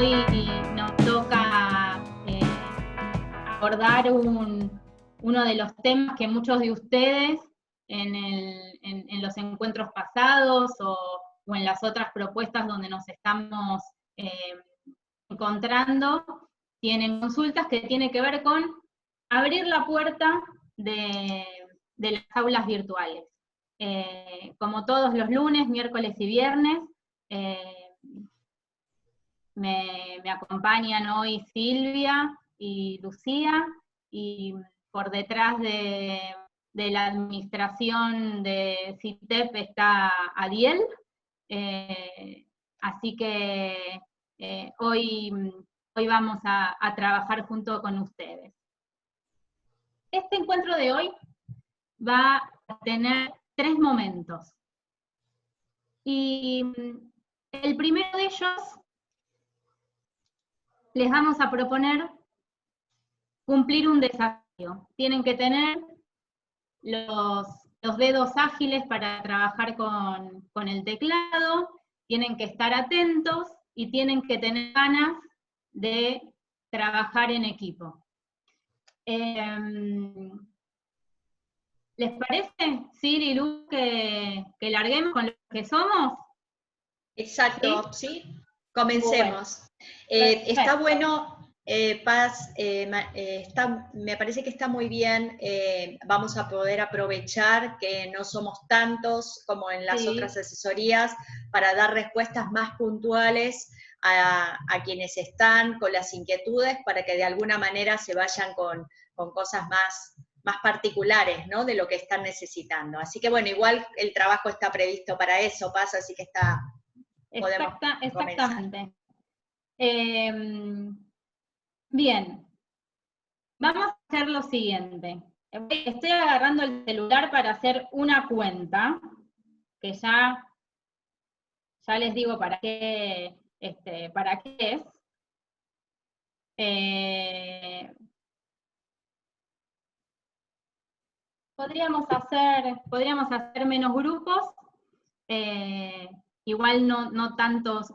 Hoy nos toca abordar uno de los temas que muchos de ustedes en los encuentros pasados o en las otras propuestas donde nos estamos encontrando, tienen consultas que tienen que ver con abrir la puerta de las aulas virtuales. Como todos los lunes, miércoles y viernes, me acompañan hoy Silvia y Lucía, y por detrás de la administración de CITEP está Adiel, así que hoy vamos a trabajar junto con ustedes. Este encuentro de hoy va a tener 3 momentos. Y el primero de ellos, les vamos a proponer cumplir un desafío. Tienen que tener los dedos ágiles para trabajar con el teclado, tienen que estar atentos y tienen que tener ganas de trabajar en equipo. ¿Les parece, Siri y Lu, que larguemos con lo que somos? Exacto, ¿sí? Comencemos. Bueno, está bueno, Paz, me parece que está muy bien, vamos a poder aprovechar que no somos tantos como en las otras asesorías para dar respuestas más puntuales a quienes están con las inquietudes, para que de alguna manera se vayan con cosas más particulares, ¿no?, de lo que están necesitando. Así que bueno, igual el trabajo está previsto para eso, Paz, así que podemos exactamente. Bien, vamos a hacer lo siguiente. Estoy agarrando el celular para hacer una cuenta, que ya les digo para qué es. Podríamos hacer menos grupos, igual no tantos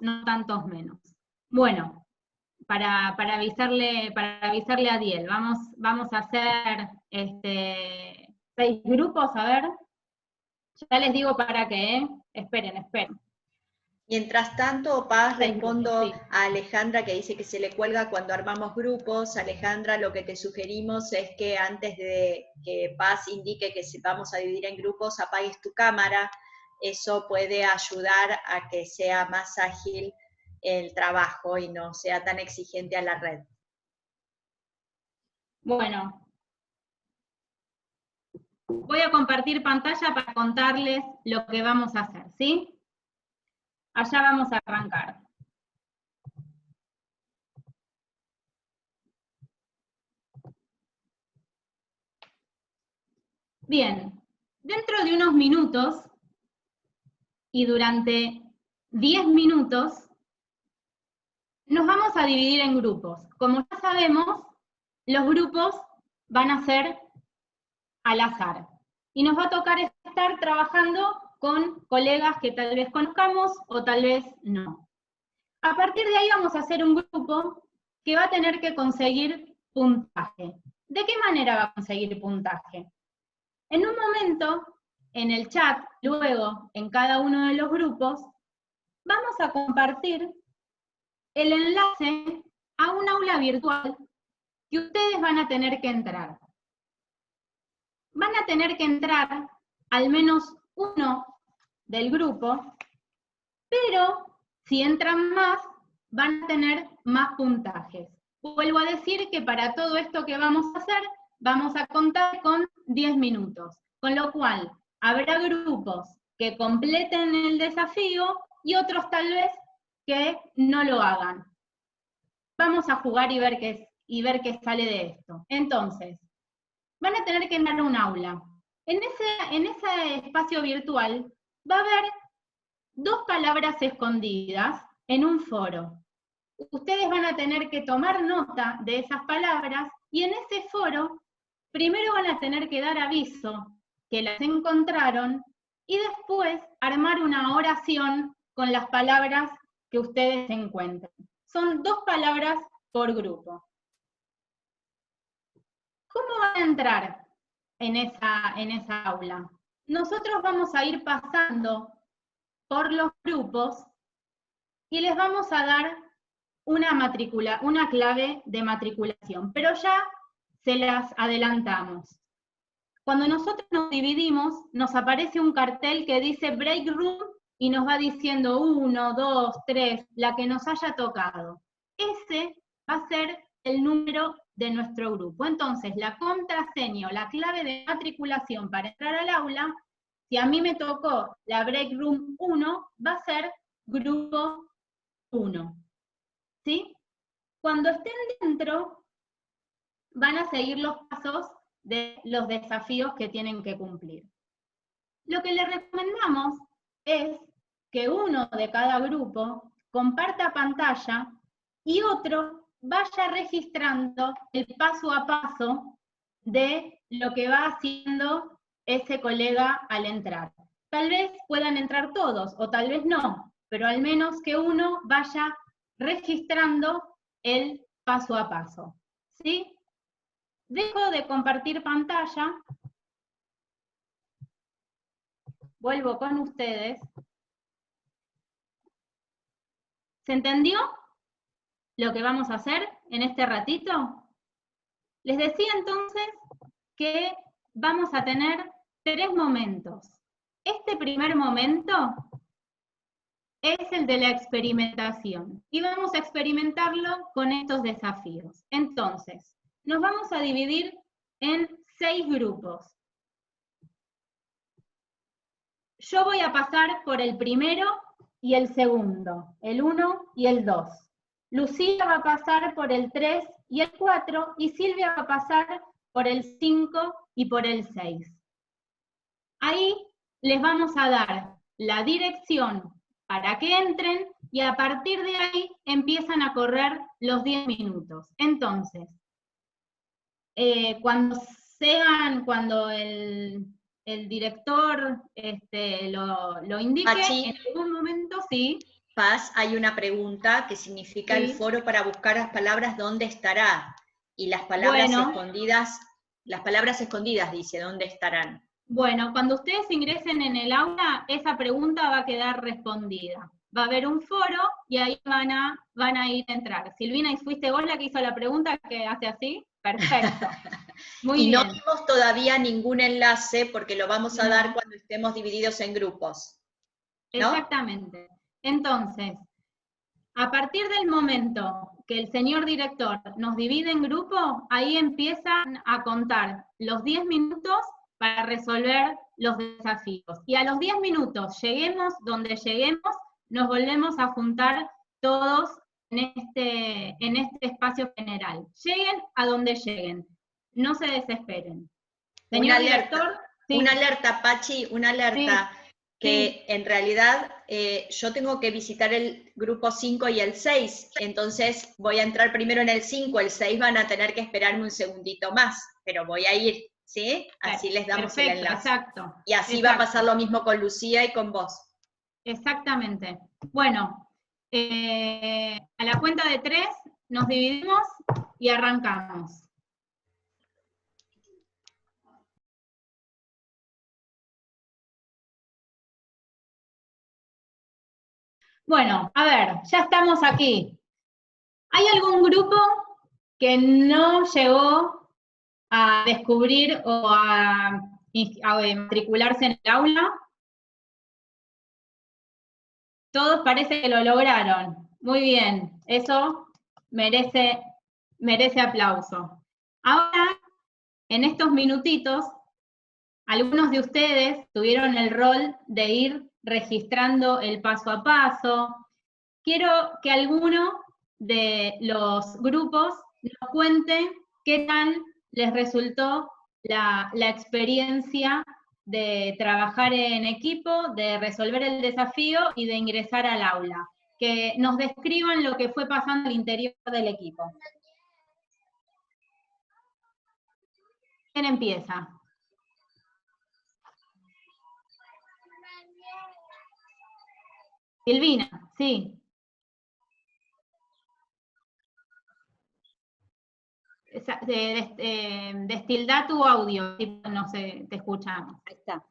menos. Bueno, para avisarle a Adiel, vamos a hacer 6 grupos, a ver. Ya les digo para qué, esperen. Mientras tanto, Paz, respondo Sí. a Alejandra, que dice que se le cuelga cuando armamos grupos. Alejandra, lo que te sugerimos es que antes de que Paz indique que vamos a dividir en grupos, apagues tu cámara. Eso puede ayudar a que sea más ágil el trabajo y no sea tan exigente a la red. Bueno, voy a compartir pantalla para contarles lo que vamos a hacer, ¿sí? Allá vamos a arrancar. Bien, dentro de unos minutos y durante 10 minutos nos vamos a dividir en grupos. Como ya sabemos, los grupos van a ser al azar. Y nos va a tocar estar trabajando con colegas que tal vez conozcamos o tal vez no. A partir de ahí vamos a hacer un grupo que va a tener que conseguir puntaje. ¿De qué manera va a conseguir puntaje? En un momento, en el chat, luego en cada uno de los grupos, vamos a compartir el enlace a un aula virtual que ustedes van a tener que entrar. Van a tener que entrar al menos uno del grupo, pero si entran más, van a tener más puntajes. Vuelvo a decir que para todo esto que vamos a hacer, vamos a contar con 10 minutos, con lo cual habrá grupos que completen el desafío y otros tal vez que no lo hagan. Vamos a jugar y ver qué sale de esto. Entonces, van a tener que entrar a un aula. En ese espacio virtual va a haber 2 palabras escondidas en un foro. Ustedes van a tener que tomar nota de esas palabras y en ese foro primero van a tener que dar aviso que las encontraron y después armar una oración con las palabras que ustedes encuentren. son 2 palabras por grupo. ¿Cómo van a entrar en esa aula? Nosotros vamos a ir pasando por los grupos y les vamos a dar una clave de matriculación, pero ya se las adelantamos. Cuando nosotros nos dividimos, nos aparece un cartel que dice Break Room y nos va diciendo 1, 2, 3, la que nos haya tocado. Ese va a ser el número de nuestro grupo. Entonces, la contraseña o la clave de matriculación para entrar al aula, si a mí me tocó la Break Room 1, va a ser grupo 1. ¿Sí? Cuando estén dentro, van a seguir los pasos de los desafíos que tienen que cumplir. Lo que les recomendamos es que uno de cada grupo comparta pantalla y otro vaya registrando el paso a paso de lo que va haciendo ese colega al entrar. Tal vez puedan entrar todos o tal vez no, pero al menos que uno vaya registrando el paso a paso. ¿Sí? Dejo de compartir pantalla, vuelvo con ustedes. ¿Se entendió lo que vamos a hacer en este ratito? Les decía entonces que vamos a tener 3 momentos. Este primer momento es el de la experimentación y vamos a experimentarlo con estos desafíos. Entonces, nos vamos a dividir en 6 grupos. Yo voy a pasar por el primero y el segundo, el 1 y el 2. Lucía va a pasar por el 3 y el 4, y Silvia va a pasar por el 5 y por el 6. Ahí les vamos a dar la dirección para que entren, y a partir de ahí empiezan a correr los 10 minutos. Entonces, cuando el director lo indique, Pachi, en algún momento sí. Paz, hay una pregunta que significa Sí. el foro para buscar las palabras ¿dónde estará? Y las palabras escondidas dice, ¿dónde estarán? Bueno, cuando ustedes ingresen en el aula, esa pregunta va a quedar respondida. Va a haber un foro y ahí van a ir a entrar. Silvina, ¿y fuiste vos la que hizo la pregunta que hace así? Perfecto. Muy y bien. no vimos todavía ningún enlace porque lo vamos a dar cuando estemos divididos en grupos. ¿No? Exactamente. Entonces, a partir del momento que el señor director nos divide en grupo, ahí empiezan a contar los 10 minutos para resolver los desafíos. Y a los 10 minutos, lleguemos donde lleguemos, nos volvemos a juntar todos en este espacio general. Lleguen a donde lleguen. No se desesperen. Señor director, sí. Una alerta, Pachi, una alerta. Sí. Que en realidad yo tengo que visitar el grupo 5 y el 6, entonces voy a entrar primero en el 5, el 6 van a tener que esperarme un segundito más, pero voy a ir, ¿sí? Así les damos el enlace. Exacto. Y así va a pasar lo mismo con Lucía y con vos. Exactamente. Bueno, a la cuenta de 3 nos dividimos y arrancamos. Bueno, a ver, ya estamos aquí. ¿Hay algún grupo que no llegó a descubrir o a matricularse en el aula? Todos parece que lo lograron. Muy bien, eso merece aplauso. Ahora, en estos minutitos, algunos de ustedes tuvieron el rol de ir registrando el paso a paso. Quiero que alguno de los grupos nos cuente qué tal les resultó la experiencia de trabajar en equipo, de resolver el desafío y de ingresar al aula. Que nos describan lo que fue pasando al interior del equipo. ¿Quién empieza? Silvina, sí. Destildá tu audio, no sé, te escuchamos. Ahí está.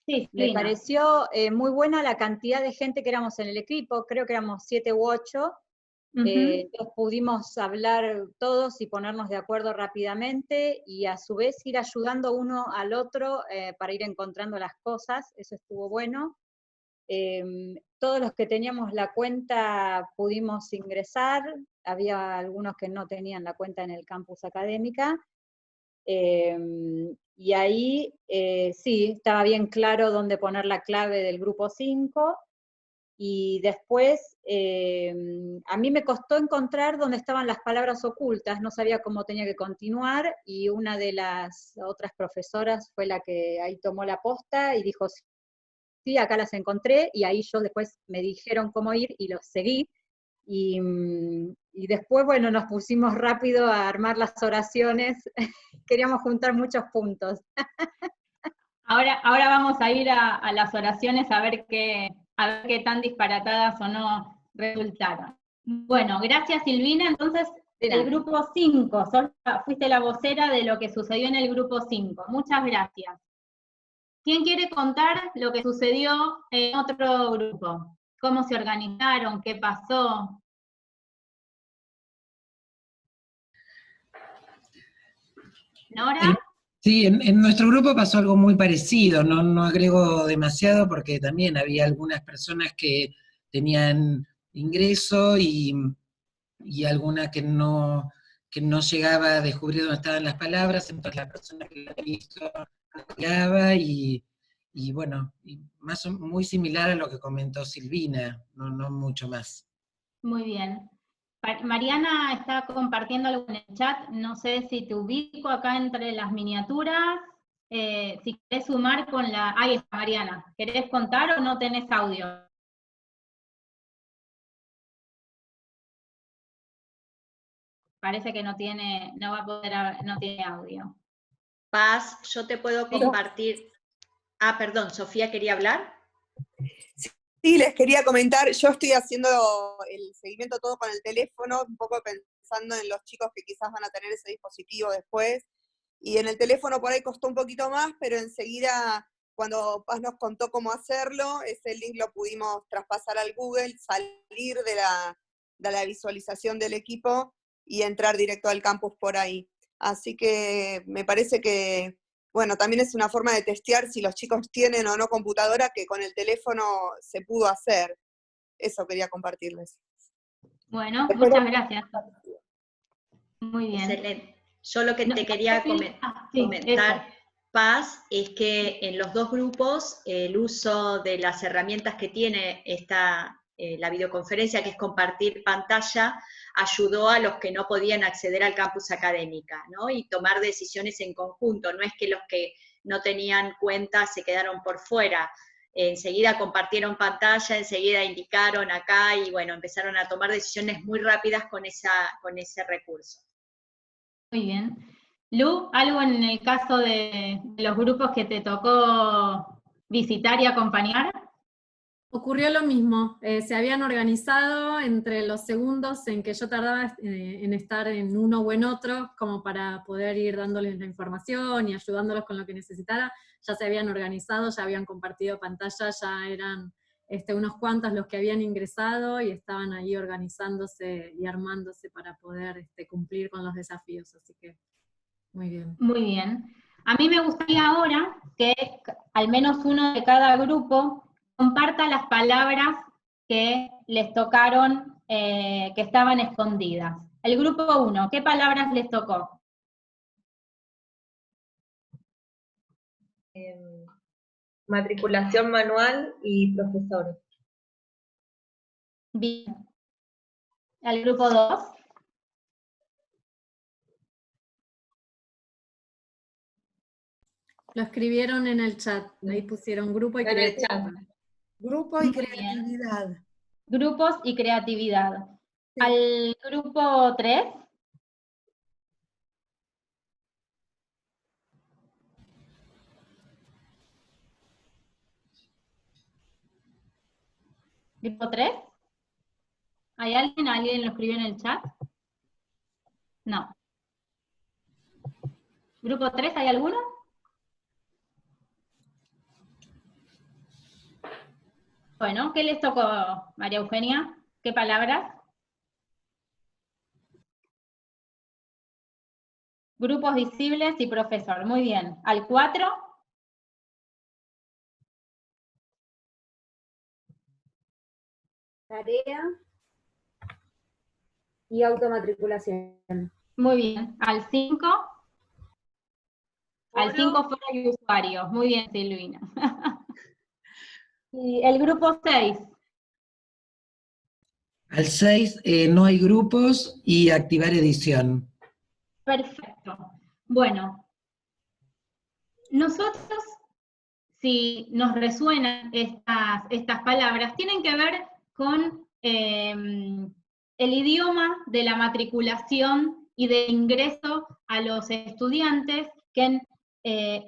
Sí, Me Silvina. pareció muy buena la cantidad de gente que éramos en el equipo, creo que éramos 7 u 8. Entonces pudimos hablar todos y ponernos de acuerdo rápidamente, y a su vez ir ayudando uno al otro para ir encontrando las cosas, eso estuvo bueno. Todos los que teníamos la cuenta pudimos ingresar, había algunos que no tenían la cuenta en el campus académica, y ahí sí, estaba bien claro dónde poner la clave del grupo 5, y después a mí me costó encontrar dónde estaban las palabras ocultas, no sabía cómo tenía que continuar, y una de las otras profesoras fue la que ahí tomó la posta y dijo, sí, acá las encontré, y ahí yo después me dijeron cómo ir y los seguí, y después, bueno, nos pusimos rápido a armar las oraciones, queríamos juntar muchos puntos. Ahora vamos a ir a las oraciones a ver qué tan disparatadas o no resultaron. Bueno, gracias Silvina. Entonces, el grupo 5, fuiste la vocera de lo que sucedió en el grupo 5. Muchas gracias. ¿Quién quiere contar lo que sucedió en otro grupo? ¿Cómo se organizaron? ¿Qué pasó? ¿Nora? Sí, en nuestro grupo pasó algo muy parecido, no agrego demasiado porque también había algunas personas que tenían ingreso y alguna que no llegaba a descubrir dónde estaban las palabras, entonces la persona que lo había visto llegaba y bueno, muy similar a lo que comentó Silvina, no mucho más. Muy bien. Mariana está compartiendo algo en el chat, no sé si te ubico acá entre las miniaturas, si querés sumar con la... Ahí está Mariana, ¿querés contar o no tenés audio? Parece que no va a poder, no tiene audio. Paz, yo te puedo compartir... Ah, perdón, Sofía quería hablar. Sí, les quería comentar, yo estoy haciendo el seguimiento todo con el teléfono, un poco pensando en los chicos que quizás van a tener ese dispositivo después, y en el teléfono por ahí costó un poquito más, pero enseguida cuando Paz nos contó cómo hacerlo, ese link lo pudimos traspasar al Google, salir de la visualización del equipo y entrar directo al campus por ahí. Así que me parece que bueno, también es una forma de testear si los chicos tienen o no computadora, que con el teléfono se pudo hacer. Eso quería compartirles. Bueno, muchas gracias. Muy bien. Excelente. Yo lo que te quería comentar, Paz, es que en los dos grupos el uso de las herramientas que tiene la videoconferencia, que es compartir pantalla, ayudó a los que no podían acceder al campus académica, ¿no? Y tomar decisiones en conjunto, no es que los que no tenían cuenta se quedaron por fuera, enseguida compartieron pantalla, enseguida indicaron acá y bueno, empezaron a tomar decisiones muy rápidas con ese recurso. Muy bien. Lu, ¿algo en el caso de los grupos que te tocó visitar y acompañar? Ocurrió lo mismo, se habían organizado entre los segundos en que yo tardaba en estar en uno o en otro, como para poder ir dándoles la información y ayudándolos con lo que necesitara, ya se habían organizado, ya habían compartido pantalla, ya eran unos cuantos los que habían ingresado y estaban ahí organizándose y armándose para poder cumplir con los desafíos, así que muy bien. Muy bien. A mí me gustaría ahora que al menos uno de cada grupo comparta las palabras que les tocaron, que estaban escondidas. El grupo 1, ¿qué palabras les tocó? Matriculación manual y profesores. Bien. ¿El grupo 2? Lo escribieron en el chat, ahí pusieron grupo y creatividad. Grupo y creatividad. Grupos y creatividad. Sí. ¿Al grupo 3? ¿Grupo 3? ¿Hay alguien? ¿Alguien lo escribió en el chat? No. ¿Grupo 3 hay alguno? Bueno, ¿qué les tocó, María Eugenia? ¿Qué palabras? Grupos visibles y profesor. Muy bien. ¿Al 4? Tarea y automatriculación. Muy bien. ¿Al 5? Al 5 foro y usuarios. Muy bien, Silvina. Y el grupo 6. Al 6 no hay grupos y activar edición. Perfecto. Bueno, nosotros, si nos resuenan estas palabras, tienen que ver con el idioma de la matriculación y de ingreso a los estudiantes que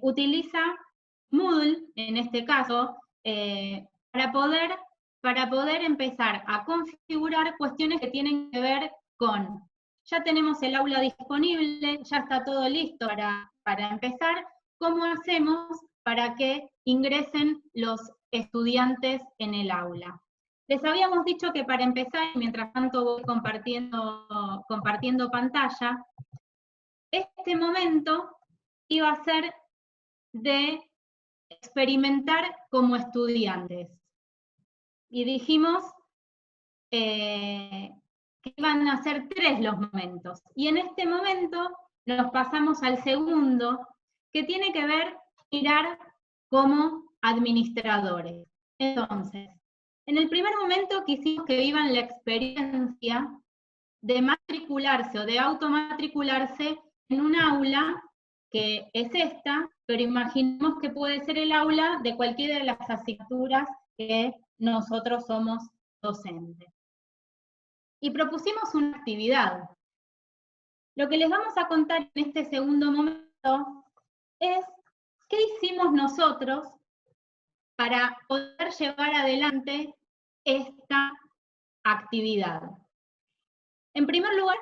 utiliza Moodle, en este caso, para poder empezar a configurar cuestiones que tienen que ver con, ya tenemos el aula disponible, ya está todo listo para empezar, ¿cómo hacemos para que ingresen los estudiantes en el aula? Les habíamos dicho que para empezar, mientras tanto voy compartiendo pantalla, este momento iba a ser de experimentar como estudiantes. Y dijimos que iban a ser 3 los momentos. Y en este momento nos pasamos al segundo, que tiene que ver mirar como administradores. Entonces, en el primer momento quisimos que vivan la experiencia de matricularse o de automatricularse en un aula que es esta, pero imaginemos que puede ser el aula de cualquiera de las asignaturas que nosotros somos docentes. Y propusimos una actividad. Lo que les vamos a contar en este segundo momento es qué hicimos nosotros para poder llevar adelante esta actividad. En primer lugar,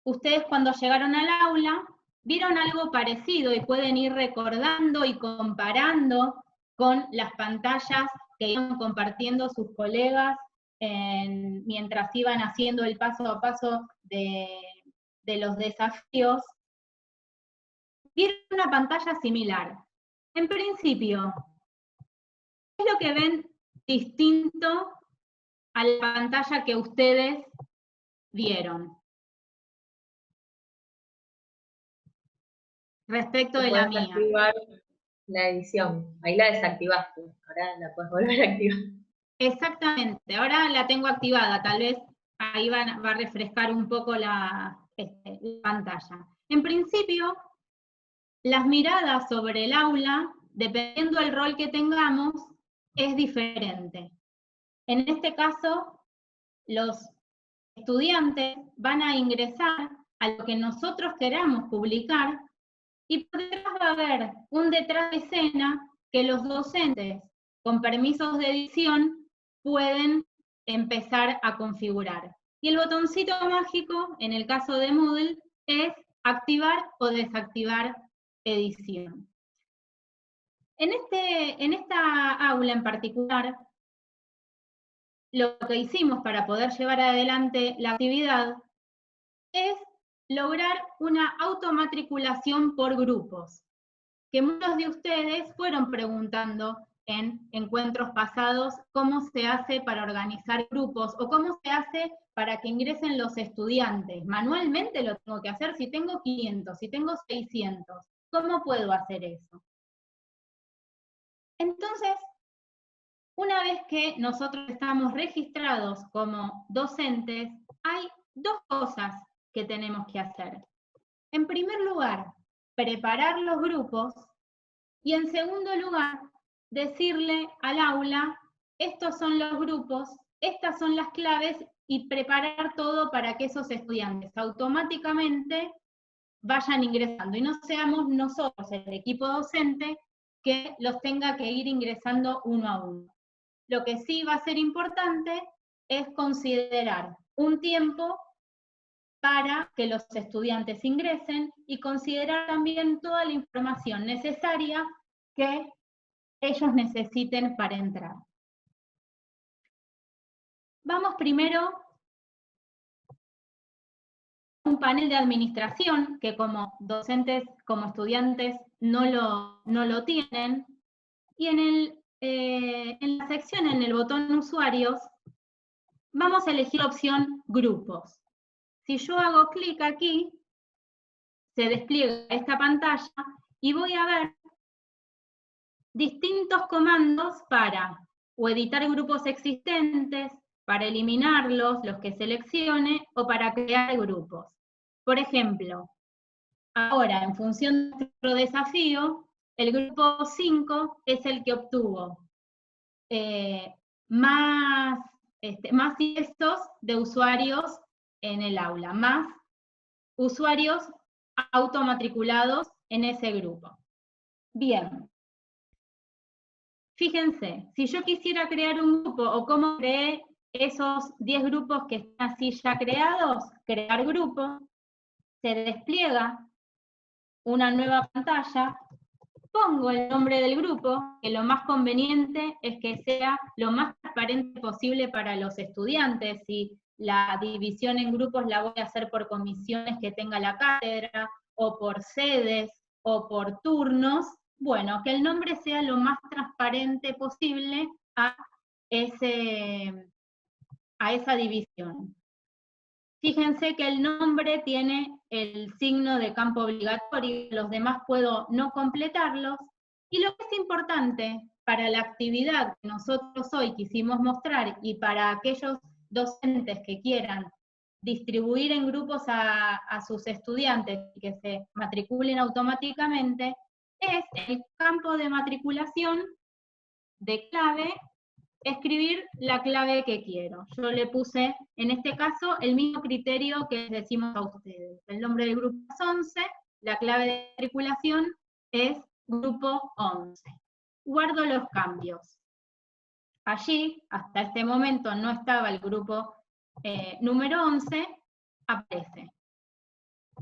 ustedes cuando llegaron al aula vieron algo parecido y pueden ir recordando y comparando con las pantallas que iban compartiendo sus colegas mientras iban haciendo el paso a paso de los desafíos. Vieron una pantalla similar. En principio, ¿qué es lo que ven distinto a la pantalla que ustedes vieron respecto de la mía? Activar la edición, ahí la desactivaste, ahora la puedes volver a activar. Exactamente, ahora la tengo activada, tal vez ahí va a refrescar un poco la pantalla. En principio, las miradas sobre el aula, dependiendo del rol que tengamos, es diferente. En este caso, los estudiantes van a ingresar a lo que nosotros queramos publicar y por detrás va a haber un detrás de escena que los docentes con permisos de edición pueden empezar a configurar. Y el botoncito mágico, en el caso de Moodle, es activar o desactivar edición. En esta aula en particular, lo que hicimos para poder llevar adelante la actividad es lograr una automatriculación por grupos, que muchos de ustedes fueron preguntando en encuentros pasados cómo se hace para organizar grupos o cómo se hace para que ingresen los estudiantes. Manualmente lo tengo que hacer si tengo 500, si tengo 600. ¿Cómo puedo hacer eso? Entonces, una vez que nosotros estamos registrados como docentes, hay 2 cosas que tenemos que hacer. En primer lugar, preparar los grupos y en segundo lugar, decirle al aula, estos son los grupos, estas son las claves y preparar todo para que esos estudiantes automáticamente vayan ingresando y no seamos nosotros, el equipo docente, que los tenga que ir ingresando uno a uno. Lo que sí va a ser importante es considerar un tiempo para que los estudiantes ingresen y considerar también toda la información necesaria que ellos necesiten para entrar. Vamos primero a un panel de administración, que como docentes, como estudiantes, no lo tienen, y en la sección, en el botón usuarios, vamos a elegir la opción grupos. Si yo hago clic aquí, se despliega esta pantalla y voy a ver distintos comandos para o editar grupos existentes, para eliminarlos, los que seleccione, o para crear grupos. Por ejemplo, ahora, en función de nuestro desafío, el grupo 5 es el que obtuvo más gestos de usuarios en el aula, más usuarios automatriculados en ese grupo. Bien. Fíjense, si yo quisiera crear un grupo, o cómo creé esos 10 grupos que están así ya creados, crear grupo, se despliega una nueva pantalla, pongo el nombre del grupo, que lo más conveniente es que sea lo más transparente posible para los estudiantes. Si la división en grupos la voy a hacer por comisiones que tenga la cátedra, o por sedes, o por turnos, bueno, que el nombre sea lo más transparente posible a esa división. Fíjense que el nombre tiene el signo de campo obligatorio, los demás puedo no completarlos, y lo que es importante para la actividad que nosotros hoy quisimos mostrar y para aquellos docentes que quieran distribuir en grupos a sus estudiantes y que se matriculen automáticamente, es el campo de matriculación de clave, escribir la clave que quiero. Yo le puse, en este caso, el mismo criterio que les decimos a ustedes. El nombre del grupo es 11, la clave de matriculación es grupo 11. Guardo los cambios. Allí, hasta este momento, no estaba el grupo número 11, aparece.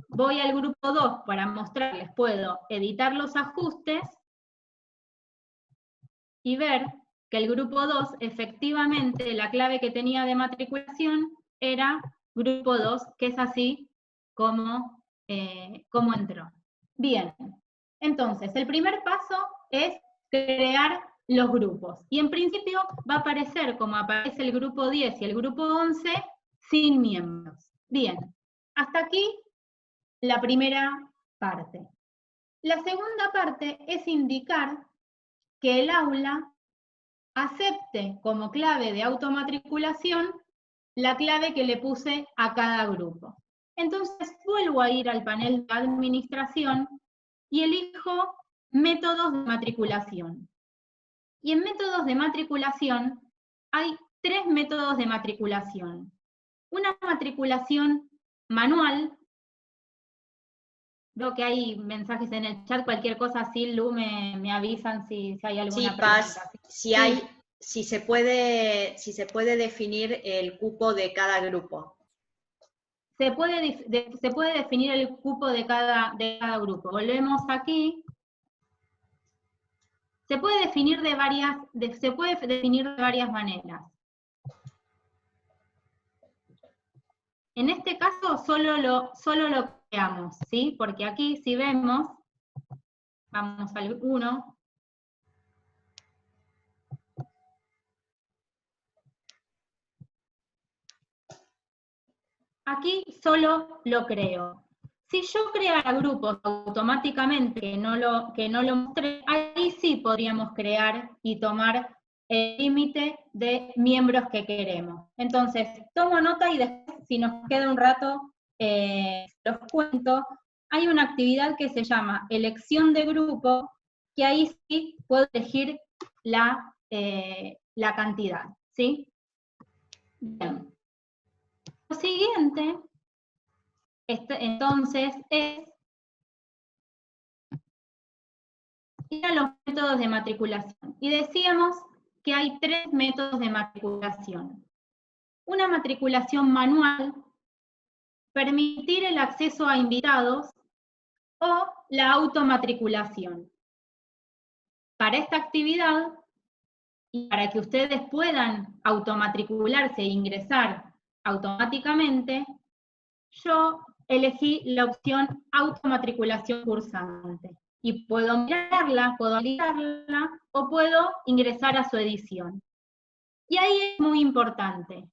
Voy al grupo 2 para mostrarles, puedo editar los ajustes y ver que el grupo 2, efectivamente, la clave que tenía de matriculación era grupo 2, que es así como entró. Bien, entonces, el primer paso es crear los grupos. Y en principio va a aparecer como aparece el grupo 10 y el grupo 11 sin miembros. Bien, hasta aquí la primera parte. La segunda parte es indicar que el aula acepte como clave de automatriculación la clave que le puse a cada grupo. Entonces vuelvo a ir al panel de administración y elijo métodos de matriculación. Y en métodos de matriculación hay 3 métodos de matriculación. Una matriculación manual. Veo que hay mensajes en el chat, cualquier cosa así, Lu, me avisan si hay alguna pregunta. Sí, Paz, si se puede definir el cupo de cada grupo. Se puede definir el cupo de cada grupo. Volvemos aquí. Se puede definir de varias maneras. En este caso solo lo creamos, ¿sí? Porque aquí si vemos, vamos al 1. Aquí solo lo creo. Si yo creara grupos automáticamente que no lo mostré, ahí sí podríamos crear y tomar el límite de miembros que queremos. Entonces, tomo nota y después, si nos queda un rato, los cuento. Hay una actividad que se llama elección de grupo, que ahí sí puedo elegir la cantidad, ¿sí? Bien. Lo siguiente, entonces, es ir a los métodos de matriculación. Y decíamos que hay 3 métodos de matriculación. Una matriculación manual permitir el acceso a invitados o la automatriculación. Para esta actividad, y para que ustedes puedan automatricularse e ingresar automáticamente, yo elegí la opción automatriculación cursante. Y puedo mirarla, puedo habilitarla, o puedo ingresar a su edición. Y ahí es muy importante.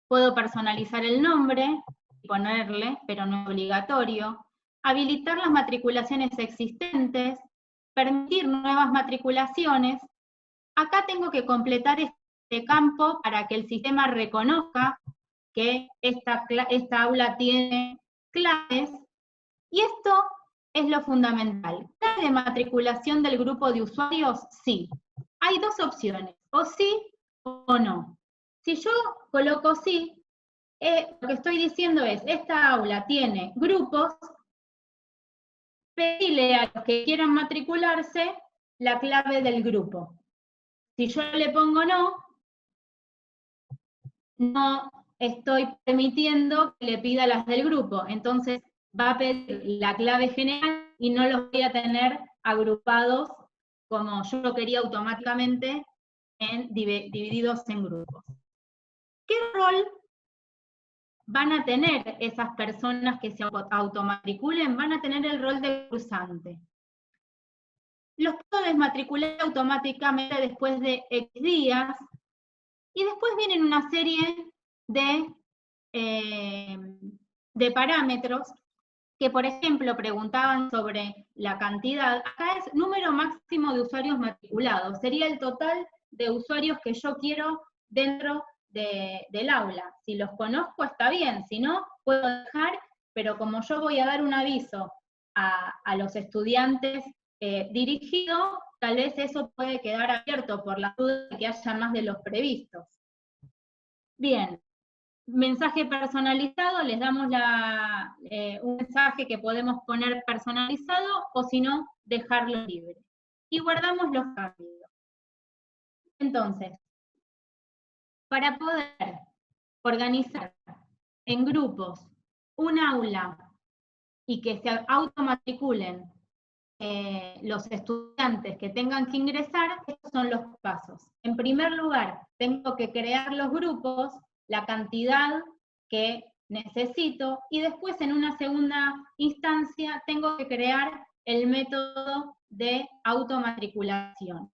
Puedo personalizar el nombre, ponerle, pero no es obligatorio, habilitar las matriculaciones existentes, permitir nuevas matriculaciones. Acá tengo que completar este campo para que el sistema reconozca que esta aula tiene claves, y esto es lo fundamental. ¿Clave de matriculación del grupo de usuarios? Sí. Hay dos opciones, o sí o no. Si yo coloco sí, lo que estoy diciendo es, esta aula tiene grupos, pedirle a los que quieran matricularse la clave del grupo. Si yo le pongo no, no estoy permitiendo que le pida las del grupo, entonces va a pedir la clave general y no los voy a tener agrupados como yo lo quería automáticamente, divididos en grupos. ¿Qué rol van a tener esas personas que se automatriculen? Van a tener el rol de cursante. Los puedo desmatricular automáticamente después de X días, y después vienen una serie de parámetros que, por ejemplo, preguntaban sobre la cantidad. Acá es número máximo de usuarios matriculados, sería el total de usuarios que yo quiero dentro del aula. Si los conozco está bien, si no, puedo dejar, pero como yo voy a dar un aviso a los estudiantes dirigido, tal vez eso puede quedar abierto por la duda de que haya más de los previstos. Bien, mensaje personalizado, les damos un mensaje que podemos poner personalizado, o si no, dejarlo libre. Y guardamos los cambios. Entonces, para poder organizar en grupos un aula y que se automatriculen los estudiantes que tengan que ingresar, estos son los pasos. En primer lugar, tengo que crear los grupos, la cantidad que necesito, y después en una segunda instancia tengo que crear el método de automatriculación.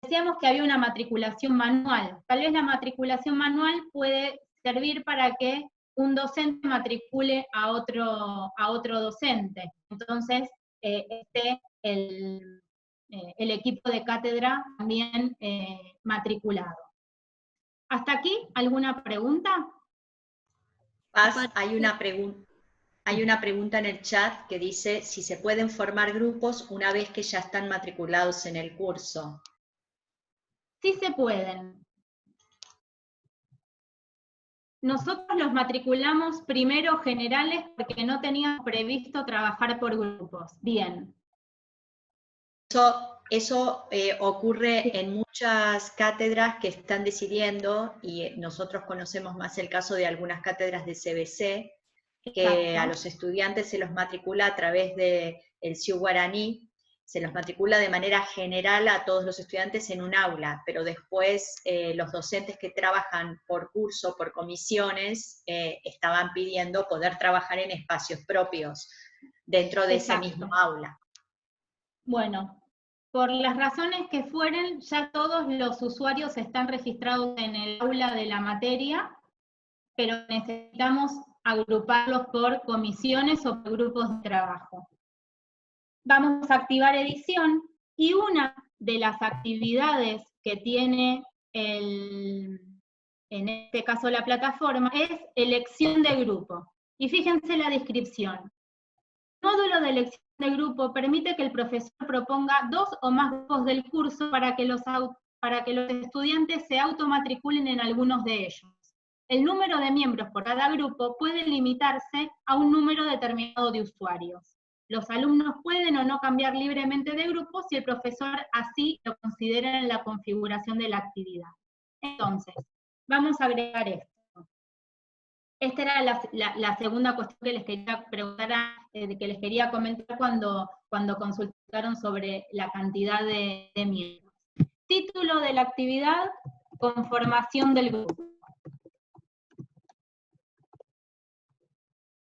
Decíamos que había una matriculación manual. Tal vez la matriculación manual puede servir para que un docente matricule a otro docente. Entonces, esté el equipo de cátedra también matriculado. ¿Hasta aquí alguna pregunta? Paz, hay una pregunta en el chat que dice si se pueden formar grupos una vez que ya están matriculados en el curso. Sí se pueden. Nosotros los matriculamos primero generales porque no teníamos previsto trabajar por grupos. Bien. Eso ocurre en muchas cátedras que están decidiendo, y nosotros conocemos más el caso de algunas cátedras de CBC, que a los estudiantes se los matricula a través del CIU Guaraní, se los matricula de manera general a todos los estudiantes en un aula, pero después los docentes que trabajan por curso, por comisiones, estaban pidiendo poder trabajar en espacios propios dentro de ese mismo aula. Bueno, por las razones que fueren, ya todos los usuarios están registrados en el aula de la materia, pero necesitamos agruparlos por comisiones o por grupos de trabajo. Vamos a activar edición, y una de las actividades que tiene en este caso la plataforma, es elección de grupo. Y fíjense la descripción. El módulo de elección de grupo permite que el profesor proponga 2 o más grupos del curso para que los estudiantes se automatriculen en algunos de ellos. El número de miembros por cada grupo puede limitarse a un número determinado de usuarios. Los alumnos pueden o no cambiar libremente de grupo si el profesor así lo considera en la configuración de la actividad. Entonces, vamos a agregar esto. esta era la segunda cuestión que les quería preguntar, que les quería comentar cuando consultaron sobre la cantidad de miembros. Título de la actividad, conformación del grupo.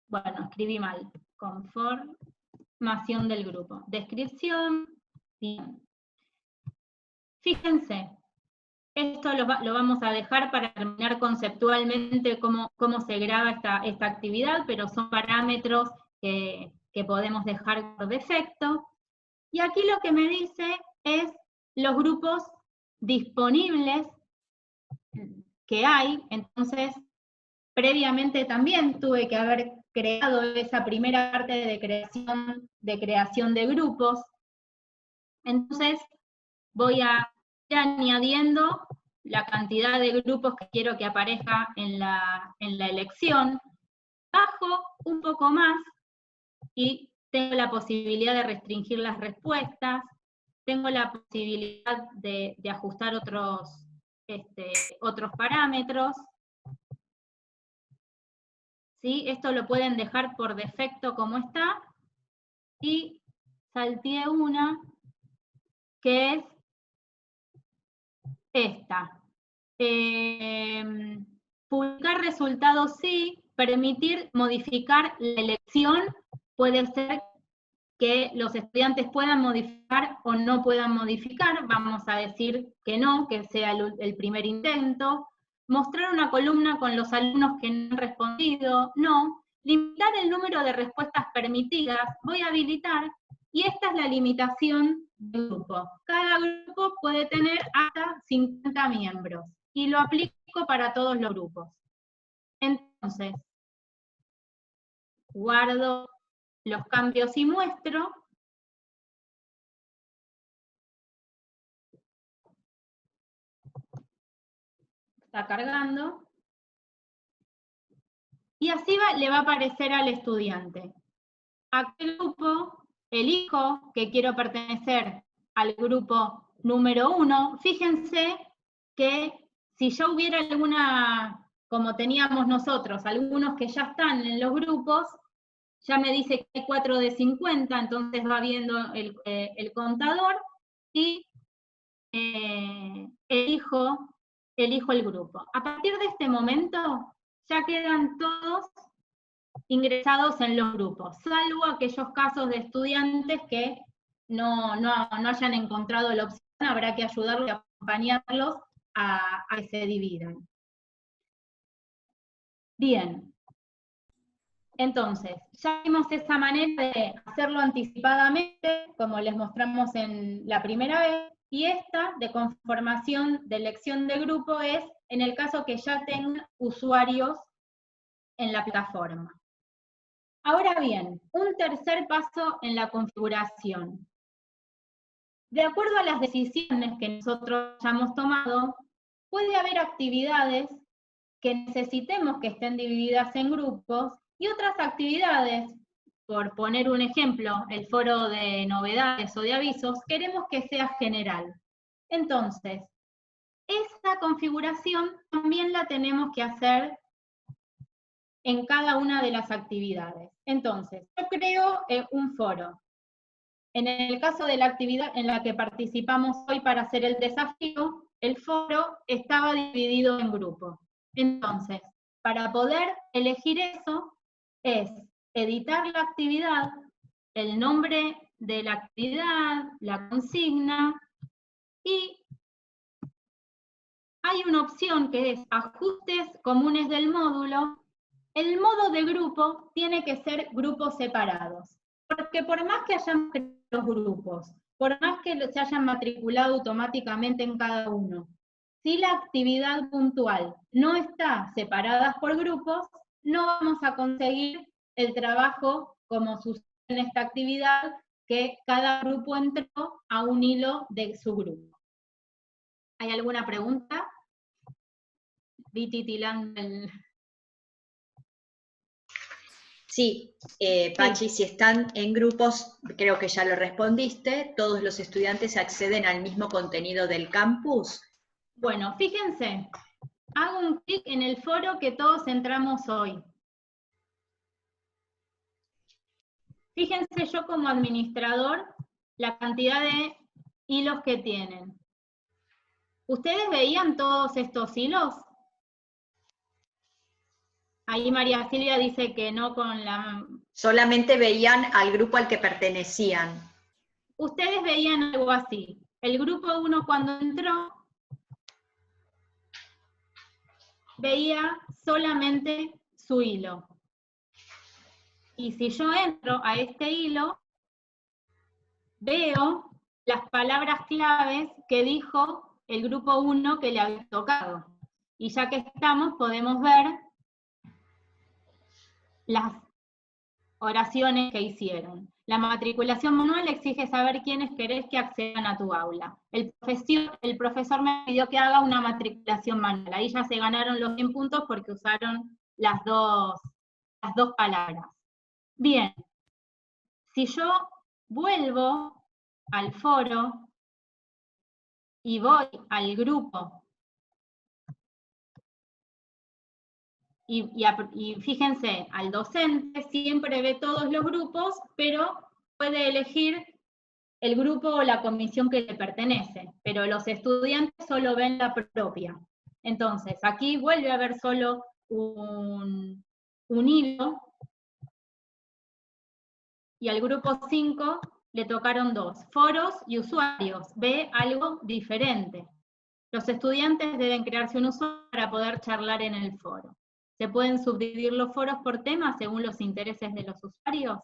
Bueno, escribí mal. Conformación del grupo. Descripción. Bien. Fíjense, esto lo vamos a dejar para terminar conceptualmente cómo se graba esta actividad, pero son parámetros que podemos dejar por defecto. Y aquí lo que me dice es los grupos disponibles que hay. Entonces, previamente también tuve que haber creado esa primera parte de creación de grupos. Entonces, voy a ir añadiendo la cantidad de grupos que quiero que aparezca en la elección, bajo un poco más y tengo la posibilidad de restringir las respuestas, tengo la posibilidad de ajustar otros parámetros. ¿Sí? Esto lo pueden dejar por defecto como está, y salteé una que es esta. Publicar resultados sí, permitir modificar la elección, puede ser que los estudiantes puedan modificar o no puedan modificar, vamos a decir que no, que sea el primer intento. Mostrar una columna con los alumnos que no han respondido, no. Limitar el número de respuestas permitidas, voy a habilitar, y esta es la limitación del grupo. Cada grupo puede tener hasta 50 miembros, y lo aplico para todos los grupos. Entonces, guardo los cambios y muestro. Está cargando. Y así le va a aparecer al estudiante. ¿A qué grupo elijo que quiero pertenecer? Al grupo número 1. Fíjense que si yo hubiera alguna, como teníamos nosotros, algunos que ya están en los grupos, ya me dice que hay 4 de 50, entonces va viendo el contador y elijo el grupo. A partir de este momento, ya quedan todos ingresados en los grupos, salvo aquellos casos de estudiantes que no hayan encontrado la opción, habrá que ayudarlos y acompañarlos a que se dividan. Bien. Entonces, ya vimos esa manera de hacerlo anticipadamente, como les mostramos en la primera vez, y esta de conformación de elección de grupo es en el caso que ya tengan usuarios en la plataforma. Ahora bien, un tercer paso en la configuración. De acuerdo a las decisiones que nosotros hayamos tomado, puede haber actividades que necesitemos que estén divididas en grupos, y otras actividades, por poner un ejemplo, el foro de novedades o de avisos, queremos que sea general. Entonces, esa configuración también la tenemos que hacer en cada una de las actividades. Entonces, yo creo un foro. En el caso de la actividad en la que participamos hoy para hacer el desafío, el foro estaba dividido en grupos. Entonces, para poder elegir eso, es editar la actividad, el nombre de la actividad, la consigna, y hay una opción que es ajustes comunes del módulo. El modo de grupo tiene que ser grupos separados, porque por más que hayan los grupos, por más que se hayan matriculado automáticamente en cada uno, si la actividad puntual no está separada por grupos, no vamos a conseguir el trabajo como sucede en esta actividad, que cada grupo entró a un hilo de su grupo. ¿Hay alguna pregunta? Vi titilando el... Sí, Pachi, si están en grupos, creo que ya lo respondiste, todos los estudiantes acceden al mismo contenido del campus. Bueno, fíjense, hago un clic en el foro que todos entramos hoy. Fíjense yo como administrador la cantidad de hilos que tienen. ¿Ustedes veían todos estos hilos? Ahí María Silvia dice que no con la... Solamente veían al grupo al que pertenecían. Ustedes veían algo así. El grupo 1 cuando entró veía solamente su hilo. Y si yo entro a este hilo, veo las palabras claves que dijo el grupo 1 que le había tocado. Y ya que estamos, podemos ver las oraciones que hicieron. La matriculación manual exige saber quiénes querés que accedan a tu aula. El profesor me pidió que haga una matriculación manual. Ahí ya se ganaron los 100 puntos porque usaron las dos palabras. Bien, si yo vuelvo al foro y voy al grupo, y fíjense, al docente siempre ve todos los grupos, pero puede elegir el grupo o la comisión que le pertenece, pero los estudiantes solo ven la propia. Entonces, aquí vuelve a haber solo un hilo, y al grupo 5 le tocaron 2, foros y usuarios, ve algo diferente. Los estudiantes deben crearse un usuario para poder charlar en el foro. ¿Se pueden subdividir los foros por temas según los intereses de los usuarios?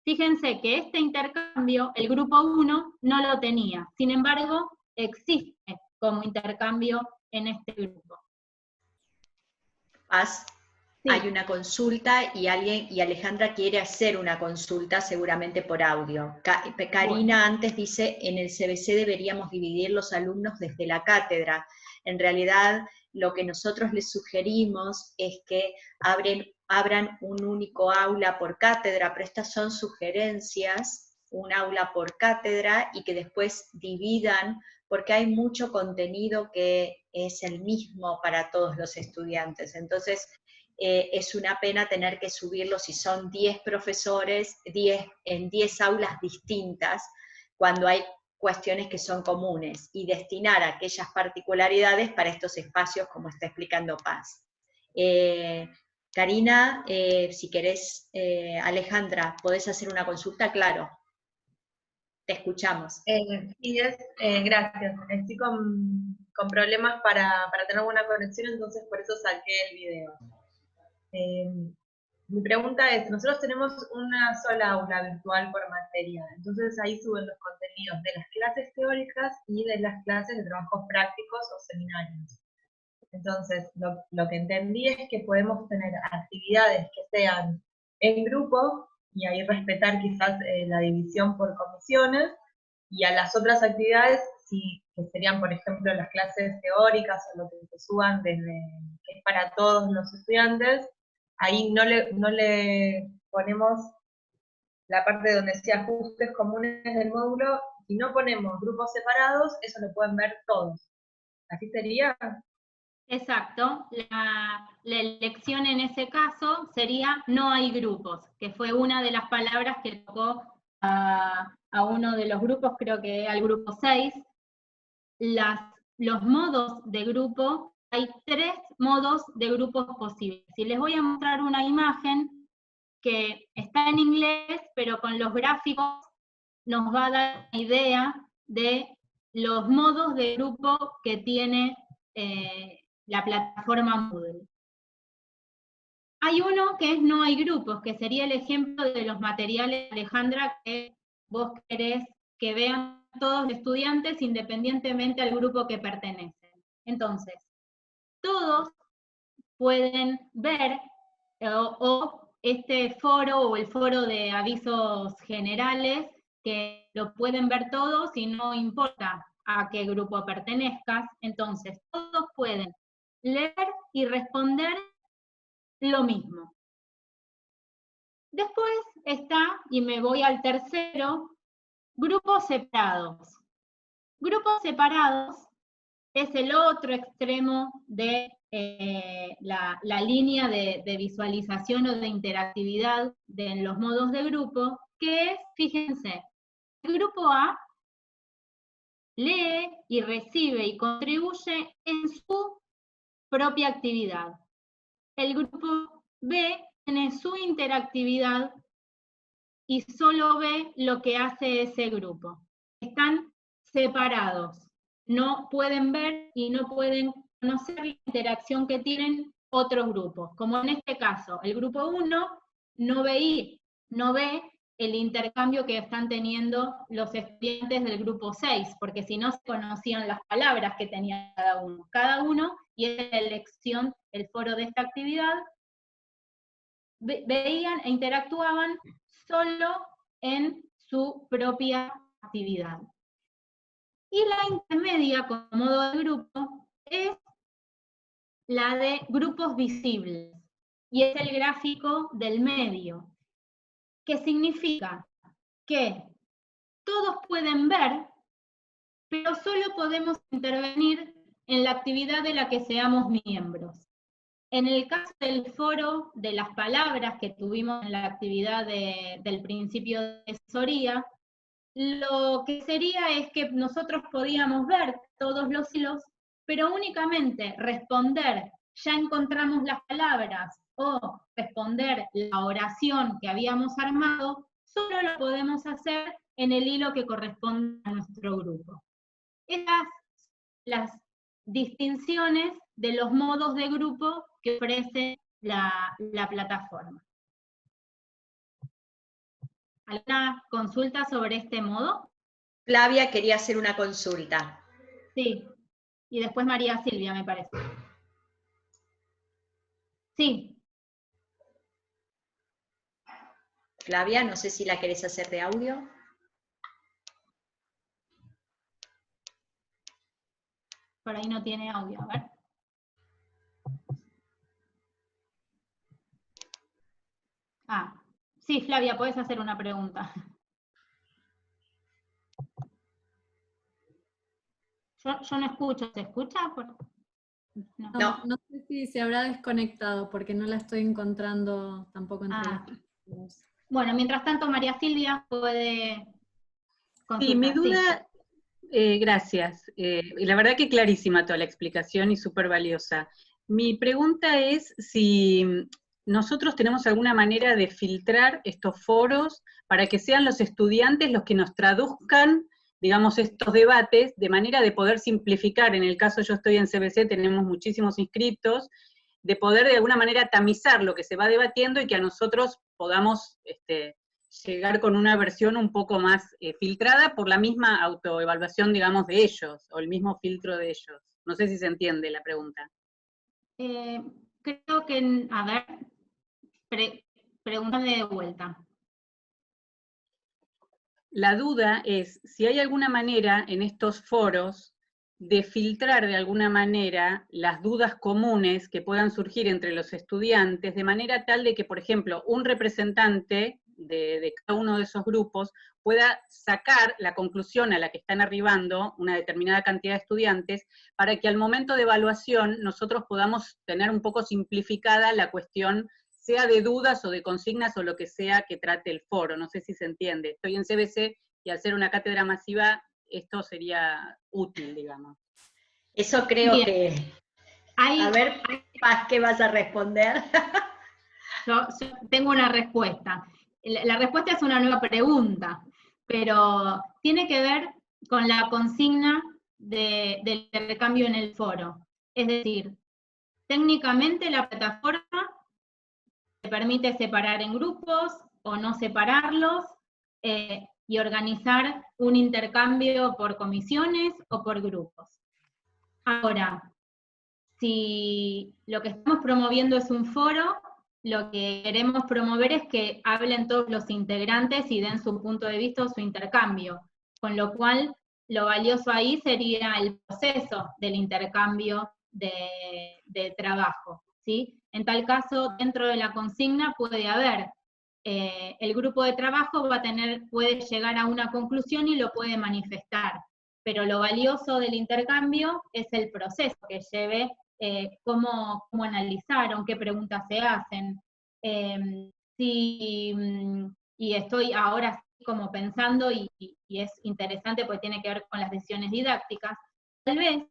Fíjense que este intercambio, el grupo 1 no lo tenía, sin embargo, existe como intercambio en este grupo. Sí. Hay una consulta y Alejandra quiere hacer una consulta seguramente por audio. Karina antes dice, en el CBC deberíamos dividir los alumnos desde la cátedra. En realidad, lo que nosotros les sugerimos es que abran un único aula por cátedra, pero estas son sugerencias, un aula por cátedra, y que después dividan, porque hay mucho contenido que es el mismo para todos los estudiantes. Entonces, es una pena tener que subirlo si son 10 profesores, en 10 aulas distintas, cuando hay cuestiones que son comunes, y destinar aquellas particularidades para estos espacios como está explicando Paz. Karina, si querés, Alejandra, ¿podés hacer una consulta? Claro. Te escuchamos. Sí, gracias. Estoy con problemas para tener buena conexión, entonces por eso saqué el video. Mi pregunta es, nosotros tenemos una sola aula virtual por materia, entonces ahí suben los contenidos de las clases teóricas y de las clases de trabajos prácticos o seminarios. Entonces, lo que entendí es que podemos tener actividades que sean en grupo, y ahí respetar quizás la división por comisiones, y a las otras actividades, que serían, por ejemplo, las clases teóricas o lo que se suban que es para todos los estudiantes, ahí no le ponemos la parte donde decía ajustes comunes del módulo, y no ponemos grupos separados, eso lo pueden ver todos. ¿Así sería? Exacto, la elección en ese caso sería no hay grupos, que fue una de las palabras que tocó a uno de los grupos, creo que al grupo 6. Los modos de grupo, hay 3 modos de grupos posibles. Y les voy a mostrar una imagen que está en inglés, pero con los gráficos nos va a dar una idea de los modos de grupo que tiene la plataforma Moodle. Hay uno que es no hay grupos, que sería el ejemplo de los materiales, Alejandra, que vos querés que vean todos los estudiantes independientemente al grupo que pertenecen. Entonces, todos pueden ver o este foro o el foro de avisos generales, que lo pueden ver todos y no importa a qué grupo pertenezcas. Entonces, todos pueden leer y responder lo mismo. Después está, y me voy al tercero, grupos separados. Grupos separados es el otro extremo de la línea de visualización o de interactividad en los modos de grupo, que es, fíjense, el grupo A lee y recibe y contribuye en su propia actividad. El grupo B tiene su interactividad y solo ve lo que hace ese grupo. Están separados, no pueden ver y no pueden conocer la interacción que tienen otros grupos. Como en este caso, el grupo 1 no ve el intercambio que están teniendo los estudiantes del grupo 6, porque si no se conocían las palabras que tenía cada uno, y es la elección, el foro de esta actividad, veían e interactuaban solo en su propia actividad. Y la intermedia, como modo de grupo, es la de grupos visibles, y es el gráfico del medio, que significa que todos pueden ver, pero solo podemos intervenir en la actividad de la que seamos miembros. En el caso del foro de las palabras que tuvimos en la actividad del principio de asesoría, lo que sería es que nosotros podíamos ver todos los hilos, pero únicamente responder, ya encontramos las palabras, o responder la oración que habíamos armado, solo lo podemos hacer en el hilo que corresponde a nuestro grupo. Estas las distinciones de los modos de grupo que ofrece la plataforma. ¿Alguna consulta sobre este modo? Flavia quería hacer una consulta. Sí, y después María Silvia, me parece. Sí. Flavia, no sé si la querés hacer de audio. Por ahí no tiene audio, a ver. Ah, sí, Flavia, podés hacer una pregunta. Yo no escucho, ¿se escucha? No. No sé si se habrá desconectado, porque no la estoy encontrando tampoco entre las... Bueno, mientras tanto, María Silvia puede consultar. Sí, mi duda, gracias. Y la verdad que clarísima toda la explicación y súper valiosa. Mi pregunta es si nosotros tenemos alguna manera de filtrar estos foros para que sean los estudiantes los que nos traduzcan, digamos, estos debates, de manera de poder simplificar. En el caso yo estoy en CBC, tenemos muchísimos inscriptos, de poder de alguna manera tamizar lo que se va debatiendo y que a nosotros podamos llegar con una versión un poco más filtrada por la misma autoevaluación, digamos, de ellos, o el mismo filtro de ellos. No sé si se entiende la pregunta. Creo que, a ver, pregúntame de vuelta. La duda es si hay alguna manera en estos foros de filtrar de alguna manera las dudas comunes que puedan surgir entre los estudiantes, de manera tal de que, por ejemplo, un representante de cada uno de esos grupos pueda sacar la conclusión a la que están arribando una determinada cantidad de estudiantes, para que al momento de evaluación nosotros podamos tener un poco simplificada la cuestión, sea de dudas o de consignas o lo que sea que trate el foro. No sé si se entiende. Estoy en CBC y al ser una cátedra masiva esto sería útil, digamos. Eso creo que... A ver, Paz, ¿qué vas a responder? Yo tengo una respuesta. La respuesta es una nueva pregunta, pero tiene que ver con la consigna del intercambio en el foro. Es decir, técnicamente la plataforma te permite separar en grupos o no separarlos, y organizar un intercambio por comisiones o por grupos. Ahora, si lo que estamos promoviendo es un foro, lo que queremos promover es que hablen todos los integrantes y den su punto de vista o su intercambio, con lo cual lo valioso ahí sería el proceso del intercambio de trabajo, ¿sí? En tal caso, dentro de la consigna puede haber, el grupo de trabajo puede llegar a una conclusión y lo puede manifestar, pero lo valioso del intercambio es el proceso que lleve cómo analizaron, qué preguntas se hacen. Y estoy ahora como pensando, y es interesante porque tiene que ver con las decisiones didácticas, tal vez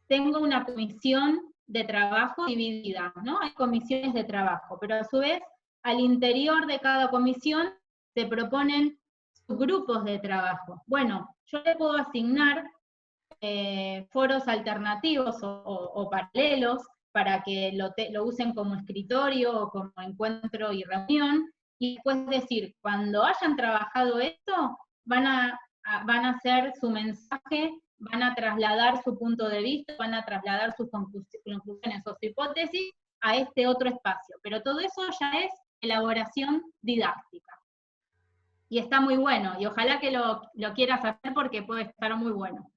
tengo una comisión de trabajo dividida, ¿no? Hay comisiones de trabajo, pero a su vez, al interior de cada comisión se proponen subgrupos de trabajo. Bueno, yo le puedo asignar foros alternativos o paralelos para que lo usen como escritorio o como encuentro y reunión, y después decir, cuando hayan trabajado esto, van a hacer su mensaje, van a trasladar su punto de vista, van a trasladar sus conclusiones o su hipótesis a este otro espacio. Pero todo eso ya es elaboración didáctica. Y está muy bueno, y ojalá que lo quieras hacer porque puede estar muy bueno.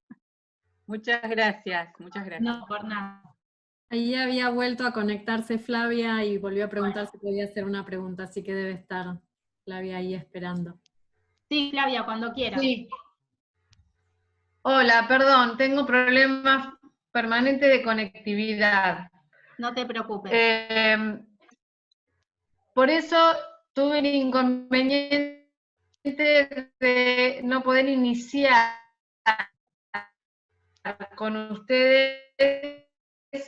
Muchas gracias, muchas gracias. No, por nada. Ahí había vuelto a conectarse Flavia y volvió a preguntar si podía hacer una pregunta, así que debe estar Flavia ahí esperando. Sí, Flavia, cuando quieras. Sí. Hola, perdón, tengo problemas permanentes de conectividad. No te preocupes. Por eso tuve el inconveniente de no poder iniciar con ustedes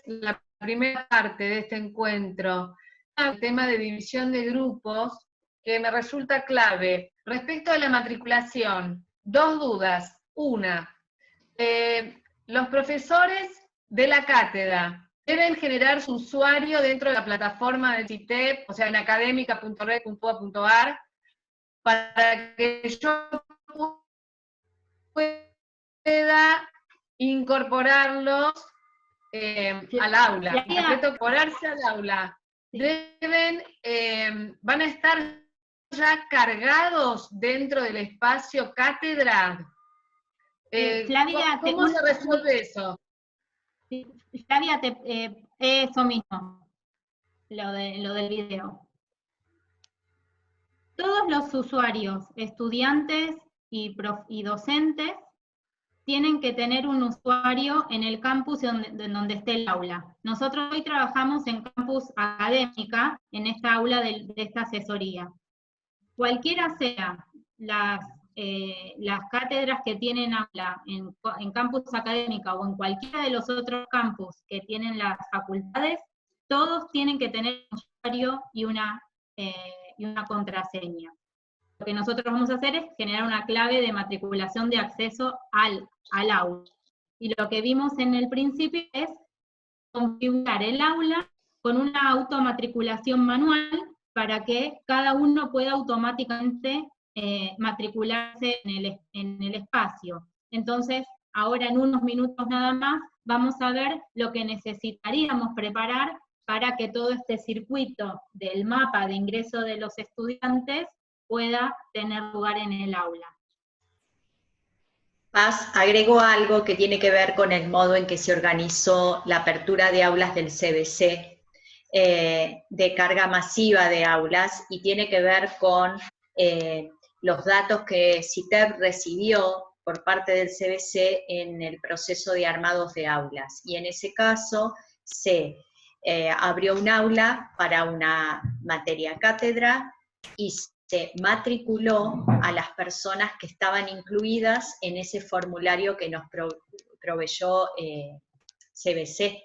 la primera parte de este encuentro, el tema de división de grupos, que me resulta clave. Respecto a la matriculación, dos dudas. Una, los profesores de la cátedra deben generar su usuario dentro de la plataforma del CITEP, o sea, en academica.red.ua.ar, para que yo pueda incorporarlos al aula. Incorporarse al aula. Deben, van a estar ya cargados dentro del espacio cátedra. Flavia, ¿Cómo se resuelve eso? Flavia, eso mismo, lo del video. Todos los usuarios, estudiantes y docentes, tienen que tener un usuario en el campus donde esté el aula. Nosotros hoy trabajamos en campus académica, en esta aula de esta asesoría. Cualquiera sea las cátedras que tienen aula en campus académica o en cualquiera de los otros campus que tienen las facultades, todos tienen que tener un usuario y una contraseña. Lo que nosotros vamos a hacer es generar una clave de matriculación de acceso al aula. Y lo que vimos en el principio es configurar el aula con una automatriculación manual para que cada uno pueda automáticamente matricularse en el espacio. Entonces, ahora en unos minutos nada más, vamos a ver lo que necesitaríamos preparar para que todo este circuito del mapa de ingreso de los estudiantes pueda tener lugar en el aula. Paz, agrego algo que tiene que ver con el modo en que se organizó la apertura de aulas del CBC, de carga masiva de aulas, y tiene que ver con los datos que CITEP recibió por parte del CBC en el proceso de armados de aulas. Y en ese caso se abrió un aula para una materia cátedra y se matriculó a las personas que estaban incluidas en ese formulario que nos proveyó CBC.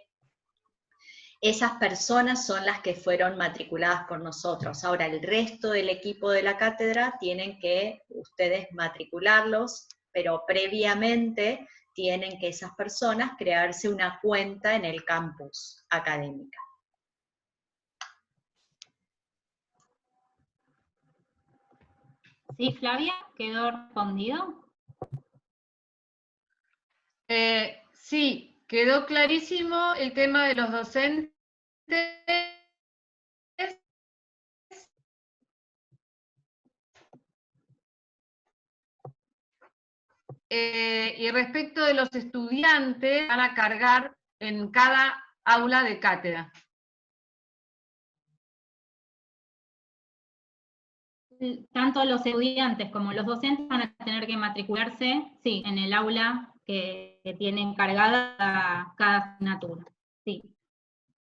Esas personas son las que fueron matriculadas por nosotros. Ahora, el resto del equipo de la cátedra tienen que ustedes matricularlos, pero previamente tienen que esas personas crearse una cuenta en el campus académica. ¿Sí, Flavia? ¿Quedó respondido? Sí, quedó clarísimo el tema de los docentes. Y respecto de los estudiantes, van a cargar en cada aula de cátedra. Tanto los estudiantes como los docentes van a tener que matricularse, sí, en el aula que tienen cargada cada asignatura. Sí.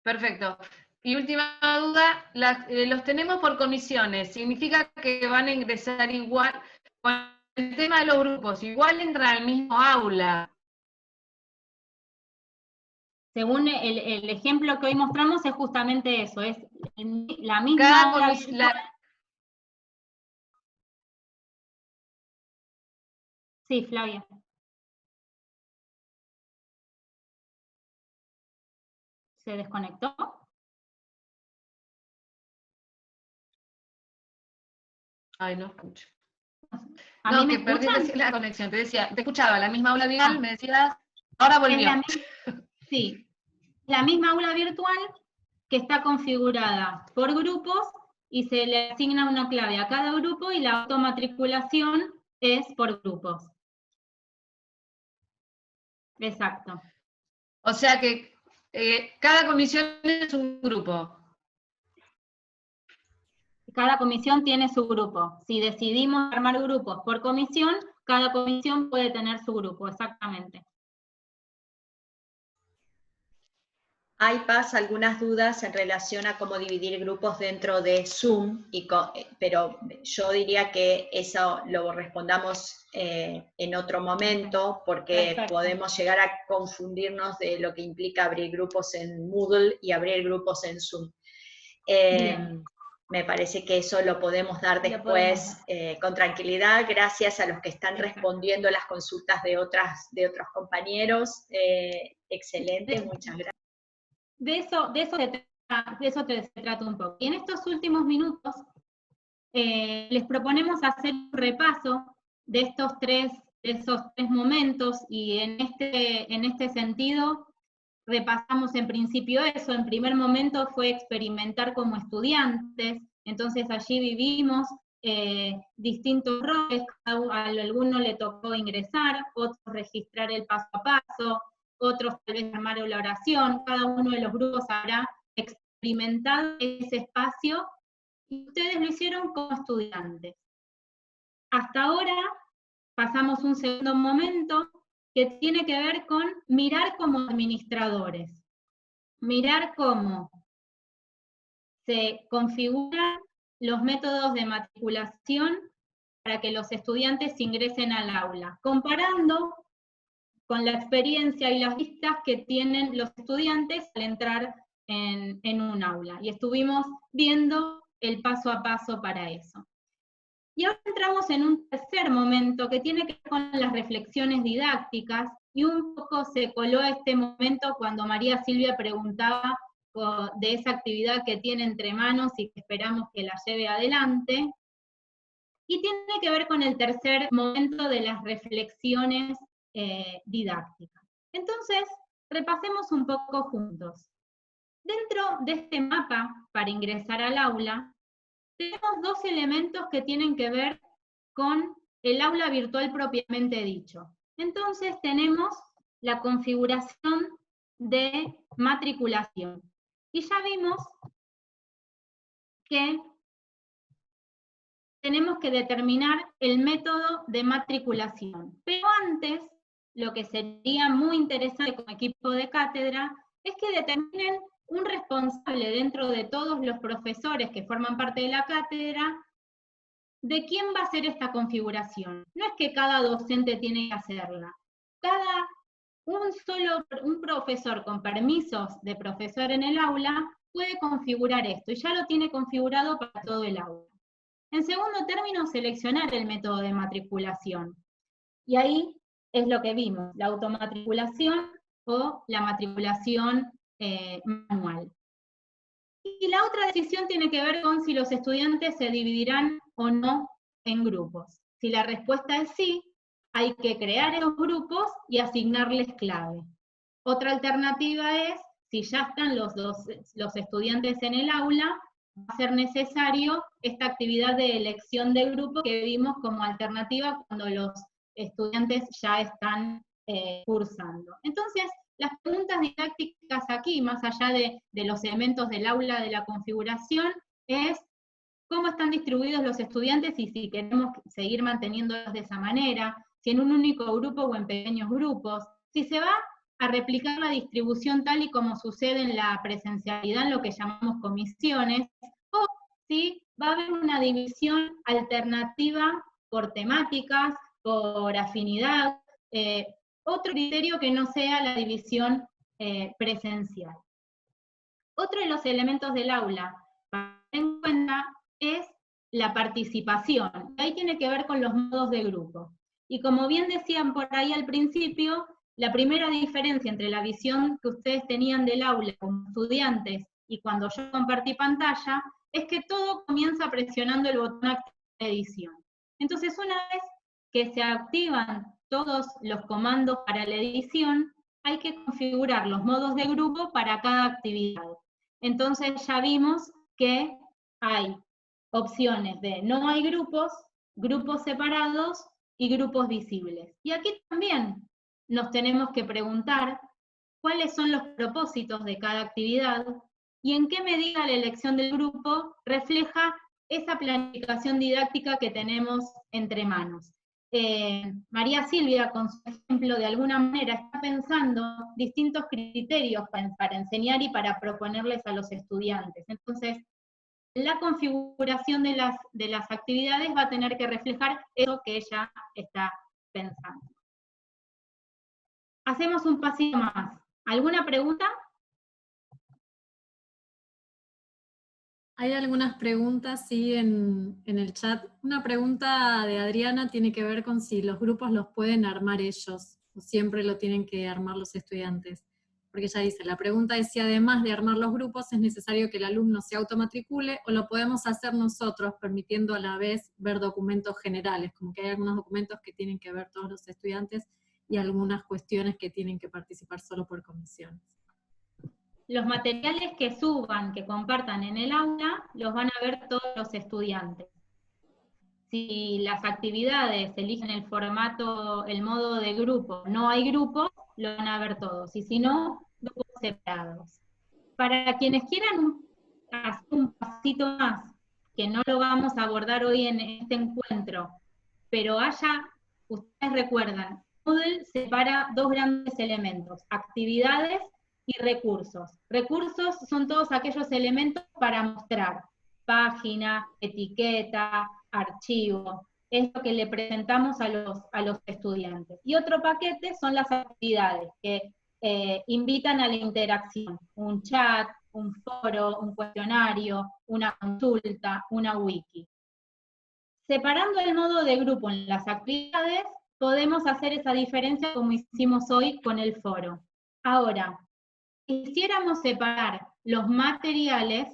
Perfecto. Y última duda, los tenemos por comisiones, ¿significa que van a ingresar igual? Con el tema de los grupos, igual entran al mismo aula. Según el ejemplo que hoy mostramos es justamente eso, es la misma aula virtual. Sí, Flavia. ¿Se desconectó? Ay, no escucho. No, que perdí la conexión. Te decía, te escuchaba, la misma aula virtual, me decías, ahora volvió. Sí, la misma aula virtual que está configurada por grupos y se le asigna una clave a cada grupo y la automatriculación es por grupos. Exacto. O sea que cada comisión es un grupo. Cada comisión tiene su grupo. Si decidimos armar grupos por comisión, cada comisión puede tener su grupo, exactamente. Hay, Paz, algunas dudas en relación a cómo dividir grupos dentro de Zoom, pero yo diría que eso lo respondamos en otro momento, porque Perfecto. podemos llegar a confundirnos de lo que implica abrir grupos en Moodle y abrir grupos en Zoom. Me parece que eso lo podemos dar después con tranquilidad, gracias a los que están respondiendo las consultas de otros compañeros. Excelente, muchas gracias. De eso se trata un poco. Y en estos últimos minutos les proponemos hacer un repaso de esos tres momentos, y en este sentido repasamos en principio eso. En primer momento fue experimentar como estudiantes, entonces allí vivimos distintos roles, a alguno le tocó ingresar, otro registrar el paso a paso, otros tal vez armar la oración, cada uno de los grupos habrá experimentado ese espacio, y ustedes lo hicieron como estudiantes. Hasta ahora pasamos un segundo momento que tiene que ver con mirar como administradores, mirar cómo se configuran los métodos de matriculación para que los estudiantes ingresen al aula, comparando con la experiencia y las vistas que tienen los estudiantes al entrar en un aula. Y estuvimos viendo el paso a paso para eso. Y ahora entramos en un tercer momento que tiene que ver con las reflexiones didácticas, y un poco se coló este momento cuando María Silvia preguntaba de esa actividad que tiene entre manos y que esperamos que la lleve adelante. Y tiene que ver con el tercer momento de las reflexiones didácticas. Entonces, repasemos un poco juntos. Dentro de este mapa para ingresar al aula, tenemos dos elementos que tienen que ver con el aula virtual propiamente dicho. Entonces tenemos la configuración de matriculación. Y ya vimos que tenemos que determinar el método de matriculación. Pero antes, lo que sería muy interesante como equipo de cátedra es que determinen un responsable dentro de todos los profesores que forman parte de la cátedra de quién va a hacer esta configuración. No es que cada docente tiene que hacerla. Un profesor con permisos de profesor en el aula puede configurar esto, y ya lo tiene configurado para todo el aula. En segundo término, seleccionar el método de matriculación. Y ahí es lo que vimos, la automatriculación o la matriculación manual. Y la otra decisión tiene que ver con si los estudiantes se dividirán o no en grupos. Si la respuesta es sí, hay que crear esos grupos y asignarles clave. Otra alternativa es, si ya están los estudiantes en el aula, va a ser necesario esta actividad de elección de grupo que vimos como alternativa cuando los estudiantes ya están cursando. Entonces, las preguntas didácticas aquí, más allá de los elementos del aula de la configuración, es cómo están distribuidos los estudiantes y si queremos seguir manteniéndolos de esa manera, si en un único grupo o en pequeños grupos, si se va a replicar la distribución tal y como sucede en la presencialidad, en lo que llamamos comisiones, o si va a haber una división alternativa por temáticas, por afinidad, otro criterio que no sea la división presencial. Otro de los elementos del aula para tener en cuenta es la participación. Ahí tiene que ver con los modos de grupo. Y como bien decían por ahí al principio, la primera diferencia entre la visión que ustedes tenían del aula como estudiantes y cuando yo compartí pantalla, es que todo comienza presionando el botón activar de edición. Entonces, una vez que se activan todos los comandos para la edición, hay que configurar los modos de grupo para cada actividad. Entonces ya vimos que hay opciones de no hay grupos, grupos separados y grupos visibles. Y aquí también nos tenemos que preguntar cuáles son los propósitos de cada actividad y en qué medida la elección del grupo refleja esa planificación didáctica que tenemos entre manos. María Silvia, con su ejemplo, de alguna manera está pensando distintos criterios para enseñar y para proponerles a los estudiantes. Entonces, la configuración de las actividades va a tener que reflejar eso que ella está pensando. Hacemos un pasito más. ¿Alguna pregunta? Hay algunas preguntas, sí, en el chat. Una pregunta de Adriana tiene que ver con si los grupos los pueden armar ellos, o siempre lo tienen que armar los estudiantes. Porque ella dice, la pregunta es si además de armar los grupos es necesario que el alumno se automatricule, o lo podemos hacer nosotros, permitiendo a la vez ver documentos generales, como que hay algunos documentos que tienen que ver todos los estudiantes, y algunas cuestiones que tienen que participar solo por comisiones. Los materiales que suban, que compartan en el aula, los van a ver todos los estudiantes. Si las actividades eligen el formato, el modo de grupo, no hay grupos, lo van a ver todos. Y si no, grupos separados. Para quienes quieran hacer un pasito más, que no lo vamos a abordar hoy en este encuentro, pero ustedes recuerdan, Moodle separa dos grandes elementos, actividades y recursos. Recursos son todos aquellos elementos para mostrar, página, etiqueta, archivo, es lo que le presentamos a los estudiantes. Y otro paquete son las actividades, que invitan a la interacción, un chat, un foro, un cuestionario, una consulta, una wiki. Separando el modo de grupo en las actividades, podemos hacer esa diferencia como hicimos hoy con el foro. Ahora, si quisiéramos separar los materiales,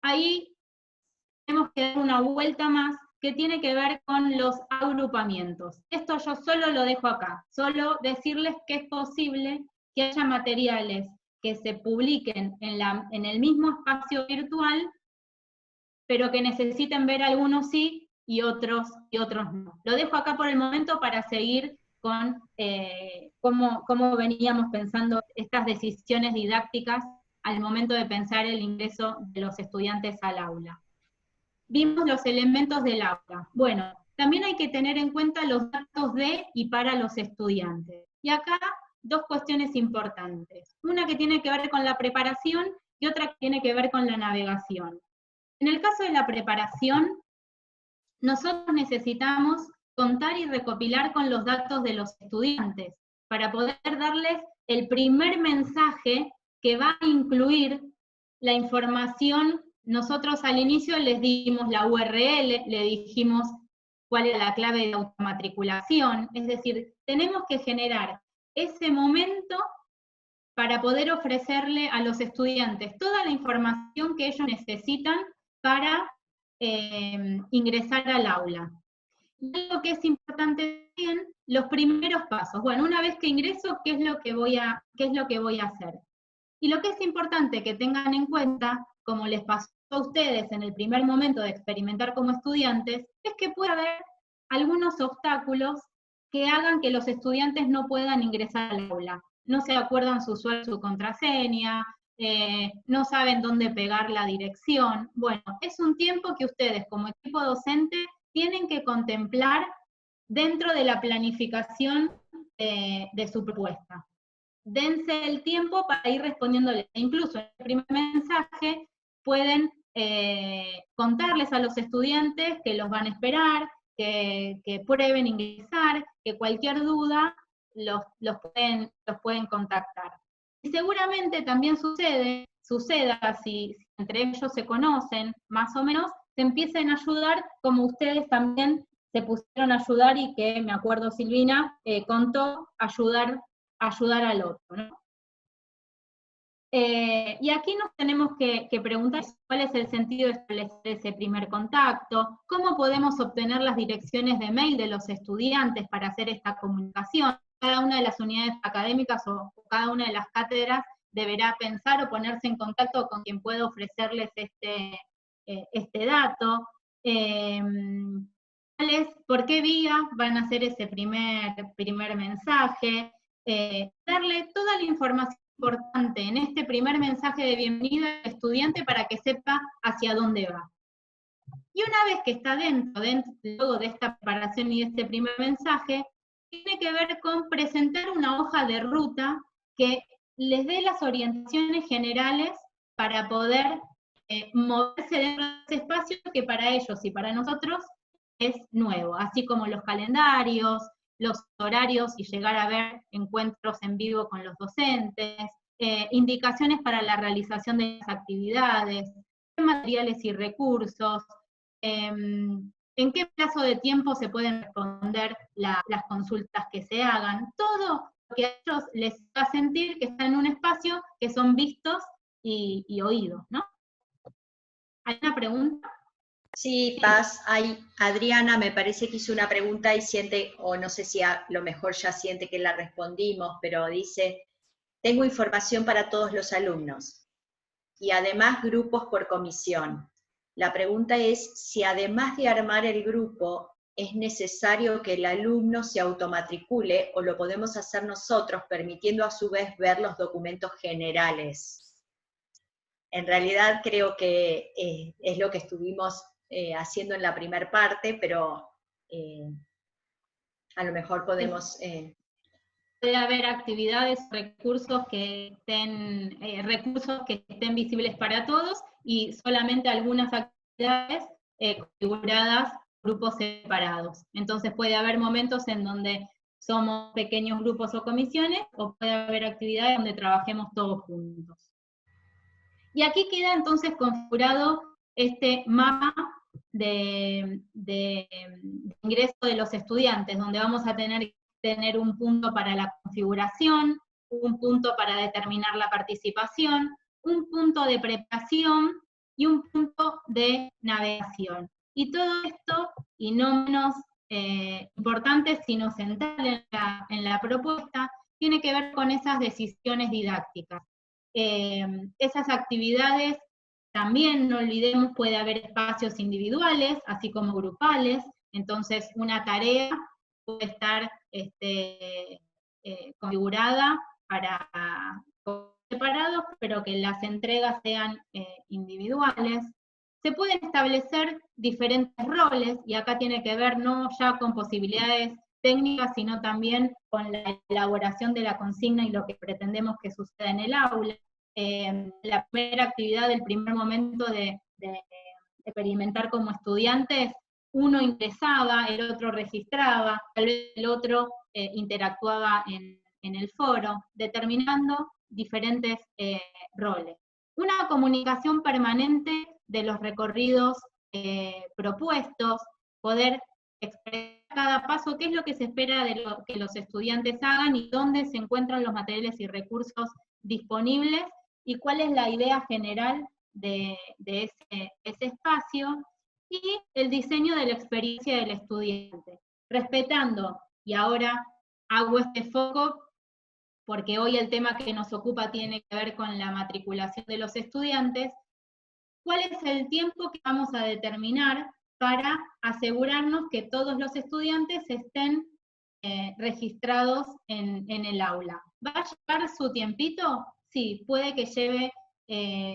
ahí tenemos que dar una vuelta más que tiene que ver con los agrupamientos. Esto yo solo lo dejo acá, solo decirles que es posible que haya materiales que se publiquen en el mismo espacio virtual, pero que necesiten ver algunos sí y otros no. Lo dejo acá por el momento para seguir con cómo veníamos pensando estas decisiones didácticas al momento de pensar el ingreso de los estudiantes al aula. Vimos los elementos del aula. Bueno, también hay que tener en cuenta los datos de y para los estudiantes. Y acá dos cuestiones importantes. Una que tiene que ver con la preparación y otra que tiene que ver con la navegación. En el caso de la preparación, nosotros necesitamos contar y recopilar con los datos de los estudiantes para poder darles el primer mensaje que va a incluir la información. Nosotros al inicio les dimos la URL, le dijimos cuál era la clave de automatriculación, es decir, tenemos que generar ese momento para poder ofrecerle a los estudiantes toda la información que ellos necesitan para ingresar al aula. Y algo que es importante también, los primeros pasos. Bueno, una vez que ingreso, ¿qué es lo que voy a hacer? Y lo que es importante que tengan en cuenta, como les pasó a ustedes en el primer momento de experimentar como estudiantes, es que puede haber algunos obstáculos que hagan que los estudiantes no puedan ingresar al aula. No se acuerdan su usuario, su contraseña, no saben dónde pegar la dirección. Bueno, es un tiempo que ustedes como equipo docente tienen que contemplar dentro de la planificación de su propuesta. dense el tiempo para ir respondiéndole. Incluso en el primer mensaje pueden contarles a los estudiantes que los van a esperar, que prueben ingresar, que cualquier duda los pueden contactar. Y seguramente también suceda si entre ellos se conocen, más o menos, se empiecen a ayudar como ustedes también se pusieron a ayudar y que, me acuerdo Silvina, contó ayudar al otro, ¿no? Y aquí nos tenemos que preguntar cuál es el sentido de establecer ese primer contacto, cómo podemos obtener las direcciones de mail de los estudiantes para hacer esta comunicación. Cada una de las unidades académicas o cada una de las cátedras deberá pensar o ponerse en contacto con quien pueda ofrecerles este dato. ¿Por qué vía van a hacer ese primer mensaje? Darle toda la información importante en este primer mensaje de bienvenida al estudiante para que sepa hacia dónde va. Y una vez que está dentro luego de esta preparación y de este primer mensaje, tiene que ver con presentar una hoja de ruta que les dé las orientaciones generales para poder moverse dentro de ese espacio que para ellos y para nosotros es nuevo, así como los calendarios, los horarios y llegar a ver encuentros en vivo con los docentes, indicaciones para la realización de las actividades, materiales y recursos, en qué plazo de tiempo se pueden responder las consultas que se hagan, todo lo que a ellos les va a sentir que están en un espacio que son vistos y oídos, ¿no? ¿Hay una pregunta? Sí, Paz, Adriana me parece que hizo una pregunta y siente, o no sé si a lo mejor ya siente que la respondimos, pero dice, tengo información para todos los alumnos y además grupos por comisión. La pregunta es si además de armar el grupo, es necesario que el alumno se automatricule o lo podemos hacer nosotros, permitiendo a su vez ver los documentos generales. En realidad creo que es lo que estuvimos haciendo en la primera parte, pero a lo mejor podemos... Puede haber actividades, recursos que estén visibles para todos y solamente algunas actividades configuradas grupos separados. Entonces puede haber momentos en donde somos pequeños grupos o comisiones, o puede haber actividades donde trabajemos todos juntos. Y aquí queda entonces configurado este mapa de ingreso de los estudiantes, donde vamos a tener un punto para la configuración, un punto para determinar la participación, un punto de preparación y un punto de navegación. Y todo esto, y no menos importante, sino central en la propuesta, tiene que ver con esas decisiones didácticas. Esas actividades, también no olvidemos, puede haber espacios individuales, así como grupales, entonces una tarea puede estar configurada para separados, pero que las entregas sean individuales. Se pueden establecer diferentes roles, y acá tiene que ver no ya con posibilidades técnicas, sino también con la elaboración de la consigna y lo que pretendemos que suceda en el aula. La primera actividad del primer momento de experimentar como estudiantes, uno ingresaba, el otro registraba, tal vez el otro interactuaba en el foro, determinando diferentes roles. Una comunicación permanente de los recorridos propuestos, poder expresar cada paso, qué es lo que se espera de que los estudiantes hagan y dónde se encuentran los materiales y recursos disponibles y cuál es la idea general de ese espacio, y el diseño de la experiencia del estudiante, respetando, y ahora hago este foco porque hoy el tema que nos ocupa tiene que ver con la matriculación de los estudiantes, cuál es el tiempo que vamos a determinar para asegurarnos que todos los estudiantes estén registrados en el aula. ¿Va a llevar su tiempito? Sí, puede que lleve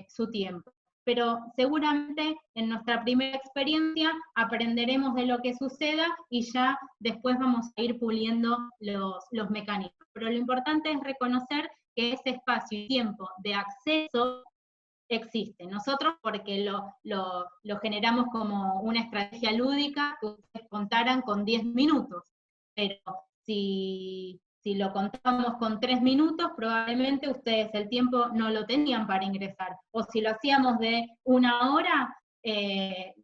su tiempo, pero seguramente en nuestra primera experiencia aprenderemos de lo que suceda y ya después vamos a ir puliendo los mecanismos. Pero lo importante es reconocer que ese espacio y tiempo de acceso existe. Nosotros, porque lo generamos como una estrategia lúdica, que ustedes contaran con 10 minutos, pero si lo contábamos con 3 minutos, probablemente ustedes el tiempo no lo tenían para ingresar, o si lo hacíamos de 1 hora,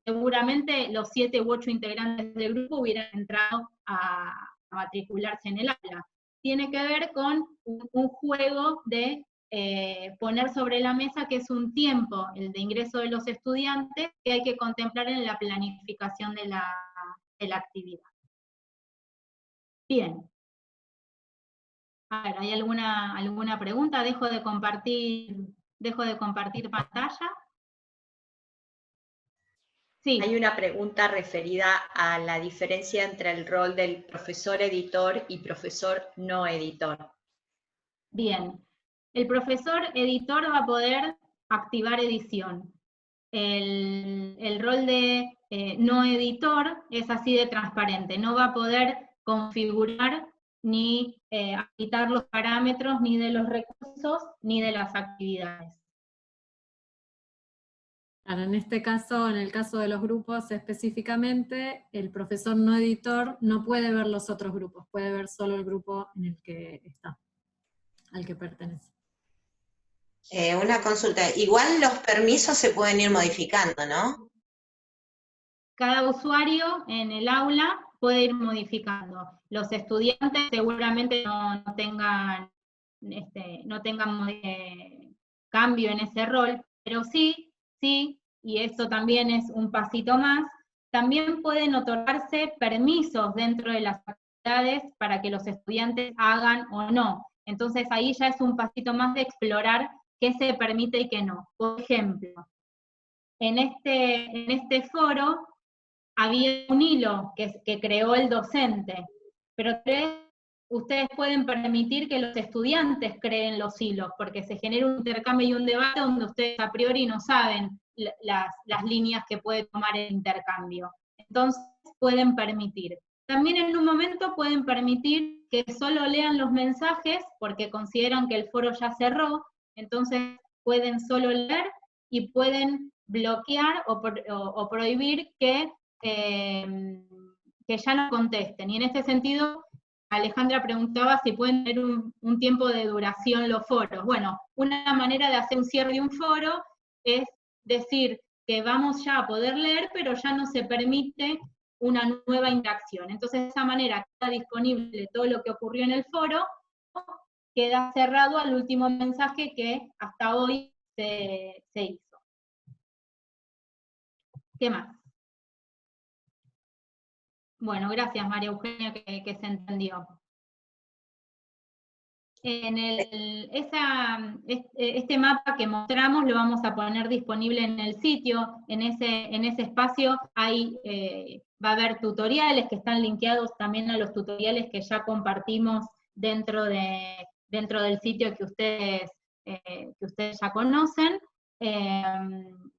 seguramente los 7 u 8 integrantes del grupo hubieran entrado a matricularse en el aula. Tiene que ver con un juego de poner sobre la mesa que es un tiempo, el de ingreso de los estudiantes, que hay que contemplar en la planificación de la actividad. Bien. A ver, ¿hay alguna pregunta? ¿Dejo de compartir pantalla? Sí. Hay una pregunta referida a la diferencia entre el rol del profesor editor y profesor no editor. Bien. El profesor editor va a poder activar edición. El rol de no editor es así de transparente, no va a poder configurar ni habilitar los parámetros ni de los recursos ni de las actividades. Claro, en este caso, en el caso de los grupos específicamente, el profesor no editor no puede ver los otros grupos, puede ver solo el grupo en el que está, al que pertenece. Una consulta, igual los permisos se pueden ir modificando, ¿no? Cada usuario en el aula puede ir modificando. Los estudiantes seguramente no tengan cambio en ese rol, pero sí, y esto también es un pasito más, también pueden otorgarse permisos dentro de las actividades para que los estudiantes hagan o no. Entonces ahí ya es un pasito más de explorar qué se permite y qué no. Por ejemplo, en este foro había un hilo que creó el docente, pero ustedes pueden permitir que los estudiantes creen los hilos, porque se genera un intercambio y un debate donde ustedes a priori no saben las líneas que puede tomar el intercambio. Entonces pueden permitir. También en un momento pueden permitir que solo lean los mensajes, porque consideran que el foro ya cerró, entonces pueden solo leer y pueden bloquear o prohibir que ya no contesten. Y en este sentido, Alejandra preguntaba si pueden tener un tiempo de duración los foros. Bueno, una manera de hacer un cierre de un foro es decir que vamos ya a poder leer, pero ya no se permite una nueva interacción. Entonces, de esa manera queda disponible todo lo que ocurrió en el foro, queda cerrado al último mensaje que hasta hoy se hizo. ¿Qué más? Bueno, gracias María Eugenia que se entendió. Este mapa que mostramos lo vamos a poner disponible en el sitio. En ese espacio va a haber tutoriales que están linkeados también a los tutoriales que ya compartimos dentro del sitio que ustedes ya conocen.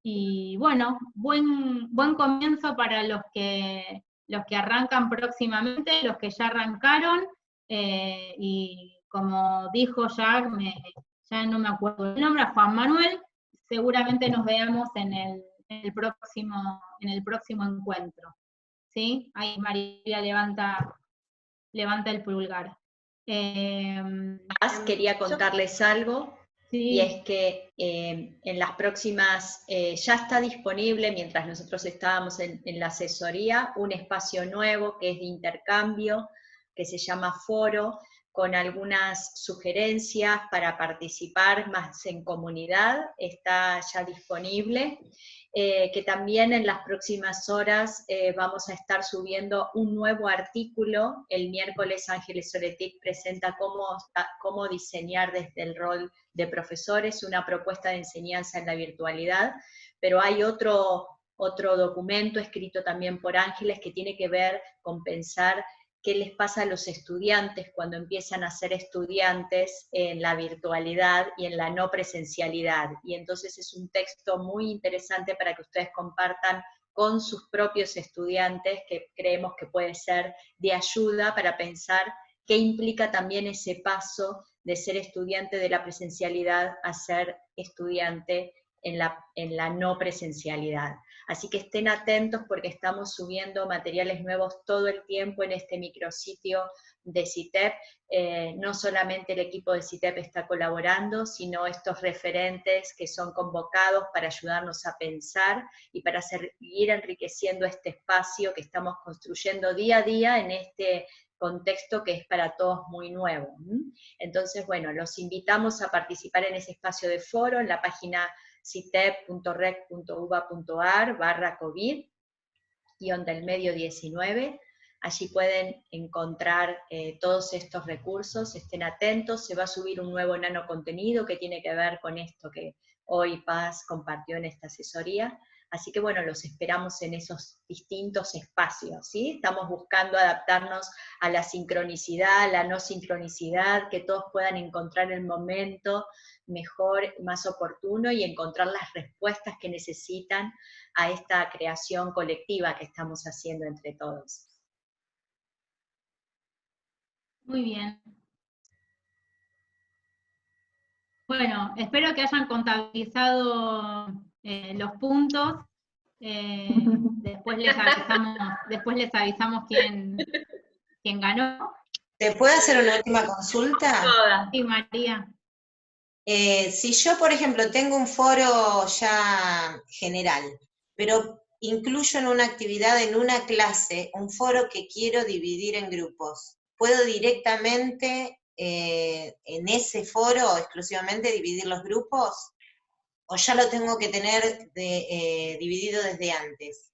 Y bueno, buen comienzo para los que arrancan próximamente, los que ya arrancaron, y como dijo ya no me acuerdo el nombre, Juan Manuel, seguramente nos veamos en el próximo encuentro. ¿Sí? Ahí María levanta el pulgar. Quería contarles algo. Sí. Y es que en las próximas, ya está disponible, mientras nosotros estábamos en la asesoría, un espacio nuevo que es de intercambio, que se llama Foro, con algunas sugerencias para participar más en comunidad, está ya disponible, que también en las próximas horas vamos a estar subiendo un nuevo artículo. El miércoles Ángeles Oretic presenta cómo diseñar desde el rol de profesores una propuesta de enseñanza en la virtualidad, pero hay otro documento escrito también por Ángeles que tiene que ver con pensar qué les pasa a los estudiantes cuando empiezan a ser estudiantes en la virtualidad y en la no presencialidad. Y entonces es un texto muy interesante para que ustedes compartan con sus propios estudiantes, que creemos que puede ser de ayuda para pensar qué implica también ese paso de ser estudiante de la presencialidad a ser estudiante en la no presencialidad. Así que estén atentos porque estamos subiendo materiales nuevos todo el tiempo en este micrositio de CITEP. No solamente el equipo de CITEP está colaborando, sino estos referentes que son convocados para ayudarnos a pensar y para seguir enriqueciendo este espacio que estamos construyendo día a día en este contexto que es para todos muy nuevo. Entonces, bueno, los invitamos a participar en ese espacio de foro en la página citep.rec.uba.ar/COVID-19. Allí pueden encontrar todos estos recursos, estén atentos, se va a subir un nuevo nanocontenido que tiene que ver con esto que hoy Paz compartió en esta asesoría. Así que bueno, los esperamos en esos distintos espacios, ¿sí? Estamos buscando adaptarnos a la sincronicidad, a la no sincronicidad, que todos puedan encontrar el momento mejor, más oportuno y encontrar las respuestas que necesitan a esta creación colectiva que estamos haciendo entre todos. Muy bien. Bueno, espero que hayan contabilizado los puntos. Después les avisamos quién ganó. ¿Te puedo hacer una última consulta? Sí, María. Si yo, por ejemplo, tengo un foro ya general, pero incluyo en una actividad, en una clase, un foro que quiero dividir en grupos, ¿puedo directamente en ese foro exclusivamente dividir los grupos? ¿O ya lo tengo que tener dividido desde antes?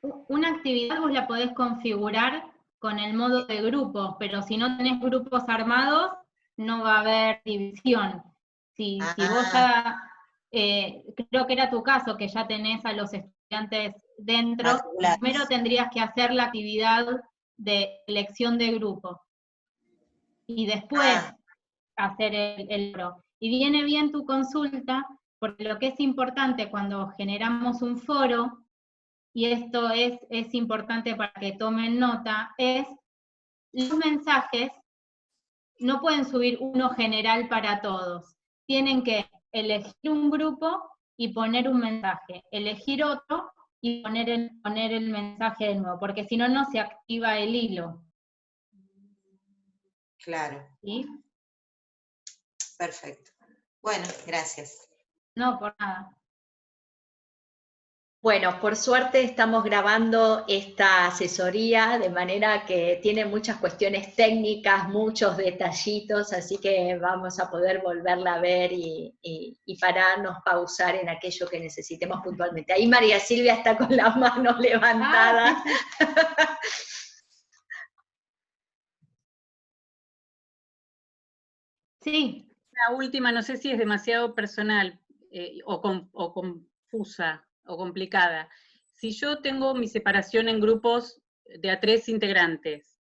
Una actividad vos la podés configurar con el modo de grupos, pero si no tenés grupos armados, no va a haber división. Si vos ya, creo que era tu caso, que ya tenés a los estudiantes dentro, primero tendrías que hacer la actividad de elección de grupo, y después hacer el otro. Y viene bien tu consulta, porque lo que es importante cuando generamos un foro, y esto es importante para que tomen nota, es los mensajes no pueden subir uno general para todos. Tienen que elegir un grupo y poner un mensaje, elegir otro y poner el mensaje de nuevo, porque si no, no se activa el hilo. Claro. ¿Sí? Perfecto. Bueno, gracias. No, por nada. Bueno, por suerte estamos grabando esta asesoría de manera que tiene muchas cuestiones técnicas, muchos detallitos, así que vamos a poder volverla a ver y pararnos, pausar en aquello que necesitemos puntualmente. Ahí María Silvia está con las manos levantadas. Sí. La última, no sé si es demasiado personal o confusa o complicada. Si yo tengo mi separación en grupos de a 3 integrantes,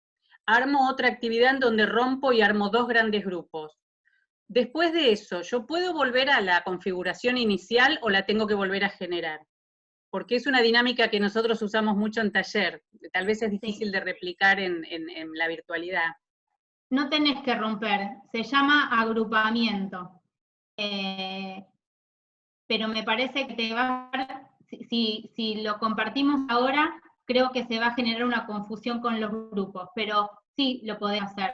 armo otra actividad en donde rompo y armo 2 grandes grupos. Después de eso, ¿yo puedo volver a la configuración inicial o la tengo que volver a generar? Porque es una dinámica que nosotros usamos mucho en taller. Tal vez es difícil de replicar en la virtualidad. No tenés que romper, se llama agrupamiento. Pero me parece que te va a dar, si lo compartimos ahora, creo que se va a generar una confusión con los grupos, pero sí lo podés hacer.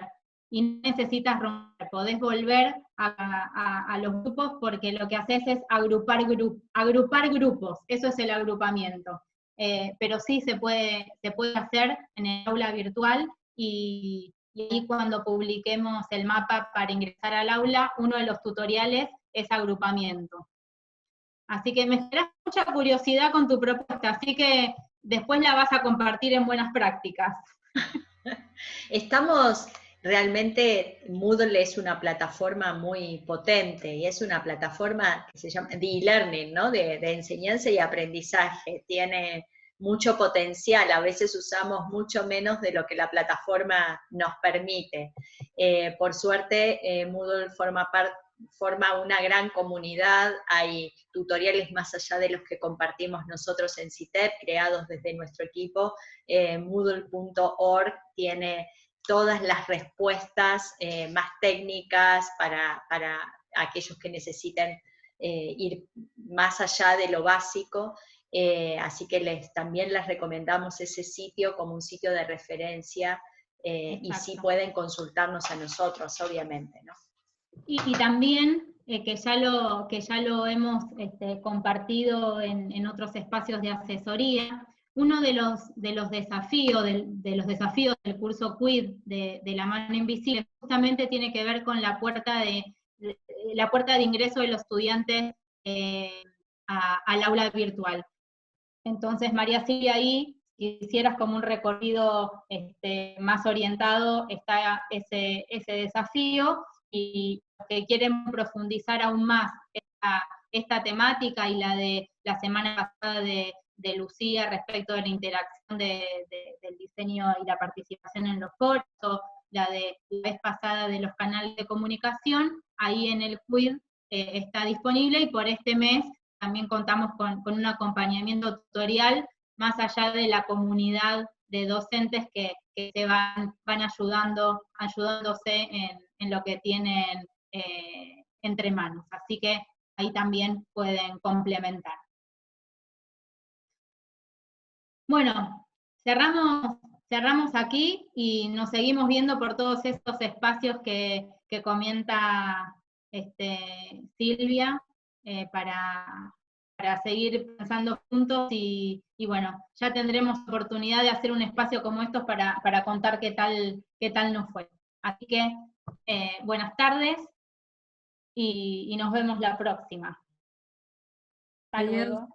Y no necesitas romper, podés volver a los grupos porque lo que haces es agrupar grupos, eso es el agrupamiento. Pero sí se puede hacer en el aula virtual y ahí cuando publiquemos el mapa para ingresar al aula, uno de los tutoriales es agrupamiento. Así que me generas mucha curiosidad con tu propuesta, así que después la vas a compartir en buenas prácticas. Estamos realmente, Moodle es una plataforma muy potente y es una plataforma que se llama de e-learning, ¿no? De enseñanza y aprendizaje. Tiene mucho potencial, a veces usamos mucho menos de lo que la plataforma nos permite. Por suerte, Moodle forma una gran comunidad, hay tutoriales más allá de los que compartimos nosotros en CITEP, creados desde nuestro equipo. Moodle.org tiene todas las respuestas más técnicas para aquellos que necesiten ir más allá de lo básico, así que también les recomendamos ese sitio como un sitio de referencia, y sí pueden consultarnos a nosotros, obviamente, ¿no? Y también, que ya lo hemos compartido en otros espacios de asesoría, uno de los desafíos, del curso QUID de la mano invisible, justamente tiene que ver con la puerta de ingreso de los estudiantes al aula virtual. Entonces, María Silvia, ahí, si hicieras como un recorrido más orientado, está ese desafío, y los que quieren profundizar aún más esta temática y la de la semana pasada de Lucía respecto de la interacción del diseño y la participación en los foros, o la de la vez pasada de los canales de comunicación, ahí en el QUID está disponible, y por este mes también contamos con un acompañamiento tutorial, más allá de la comunidad de docentes que se van ayudándose en lo que tienen entre manos. Así que ahí también pueden complementar. Bueno, cerramos aquí y nos seguimos viendo por todos estos espacios que comenta Silvia, para seguir pensando juntos, y bueno, ya tendremos oportunidad de hacer un espacio como estos para contar qué tal nos fue. Así que buenas tardes y nos vemos la próxima. Hasta luego.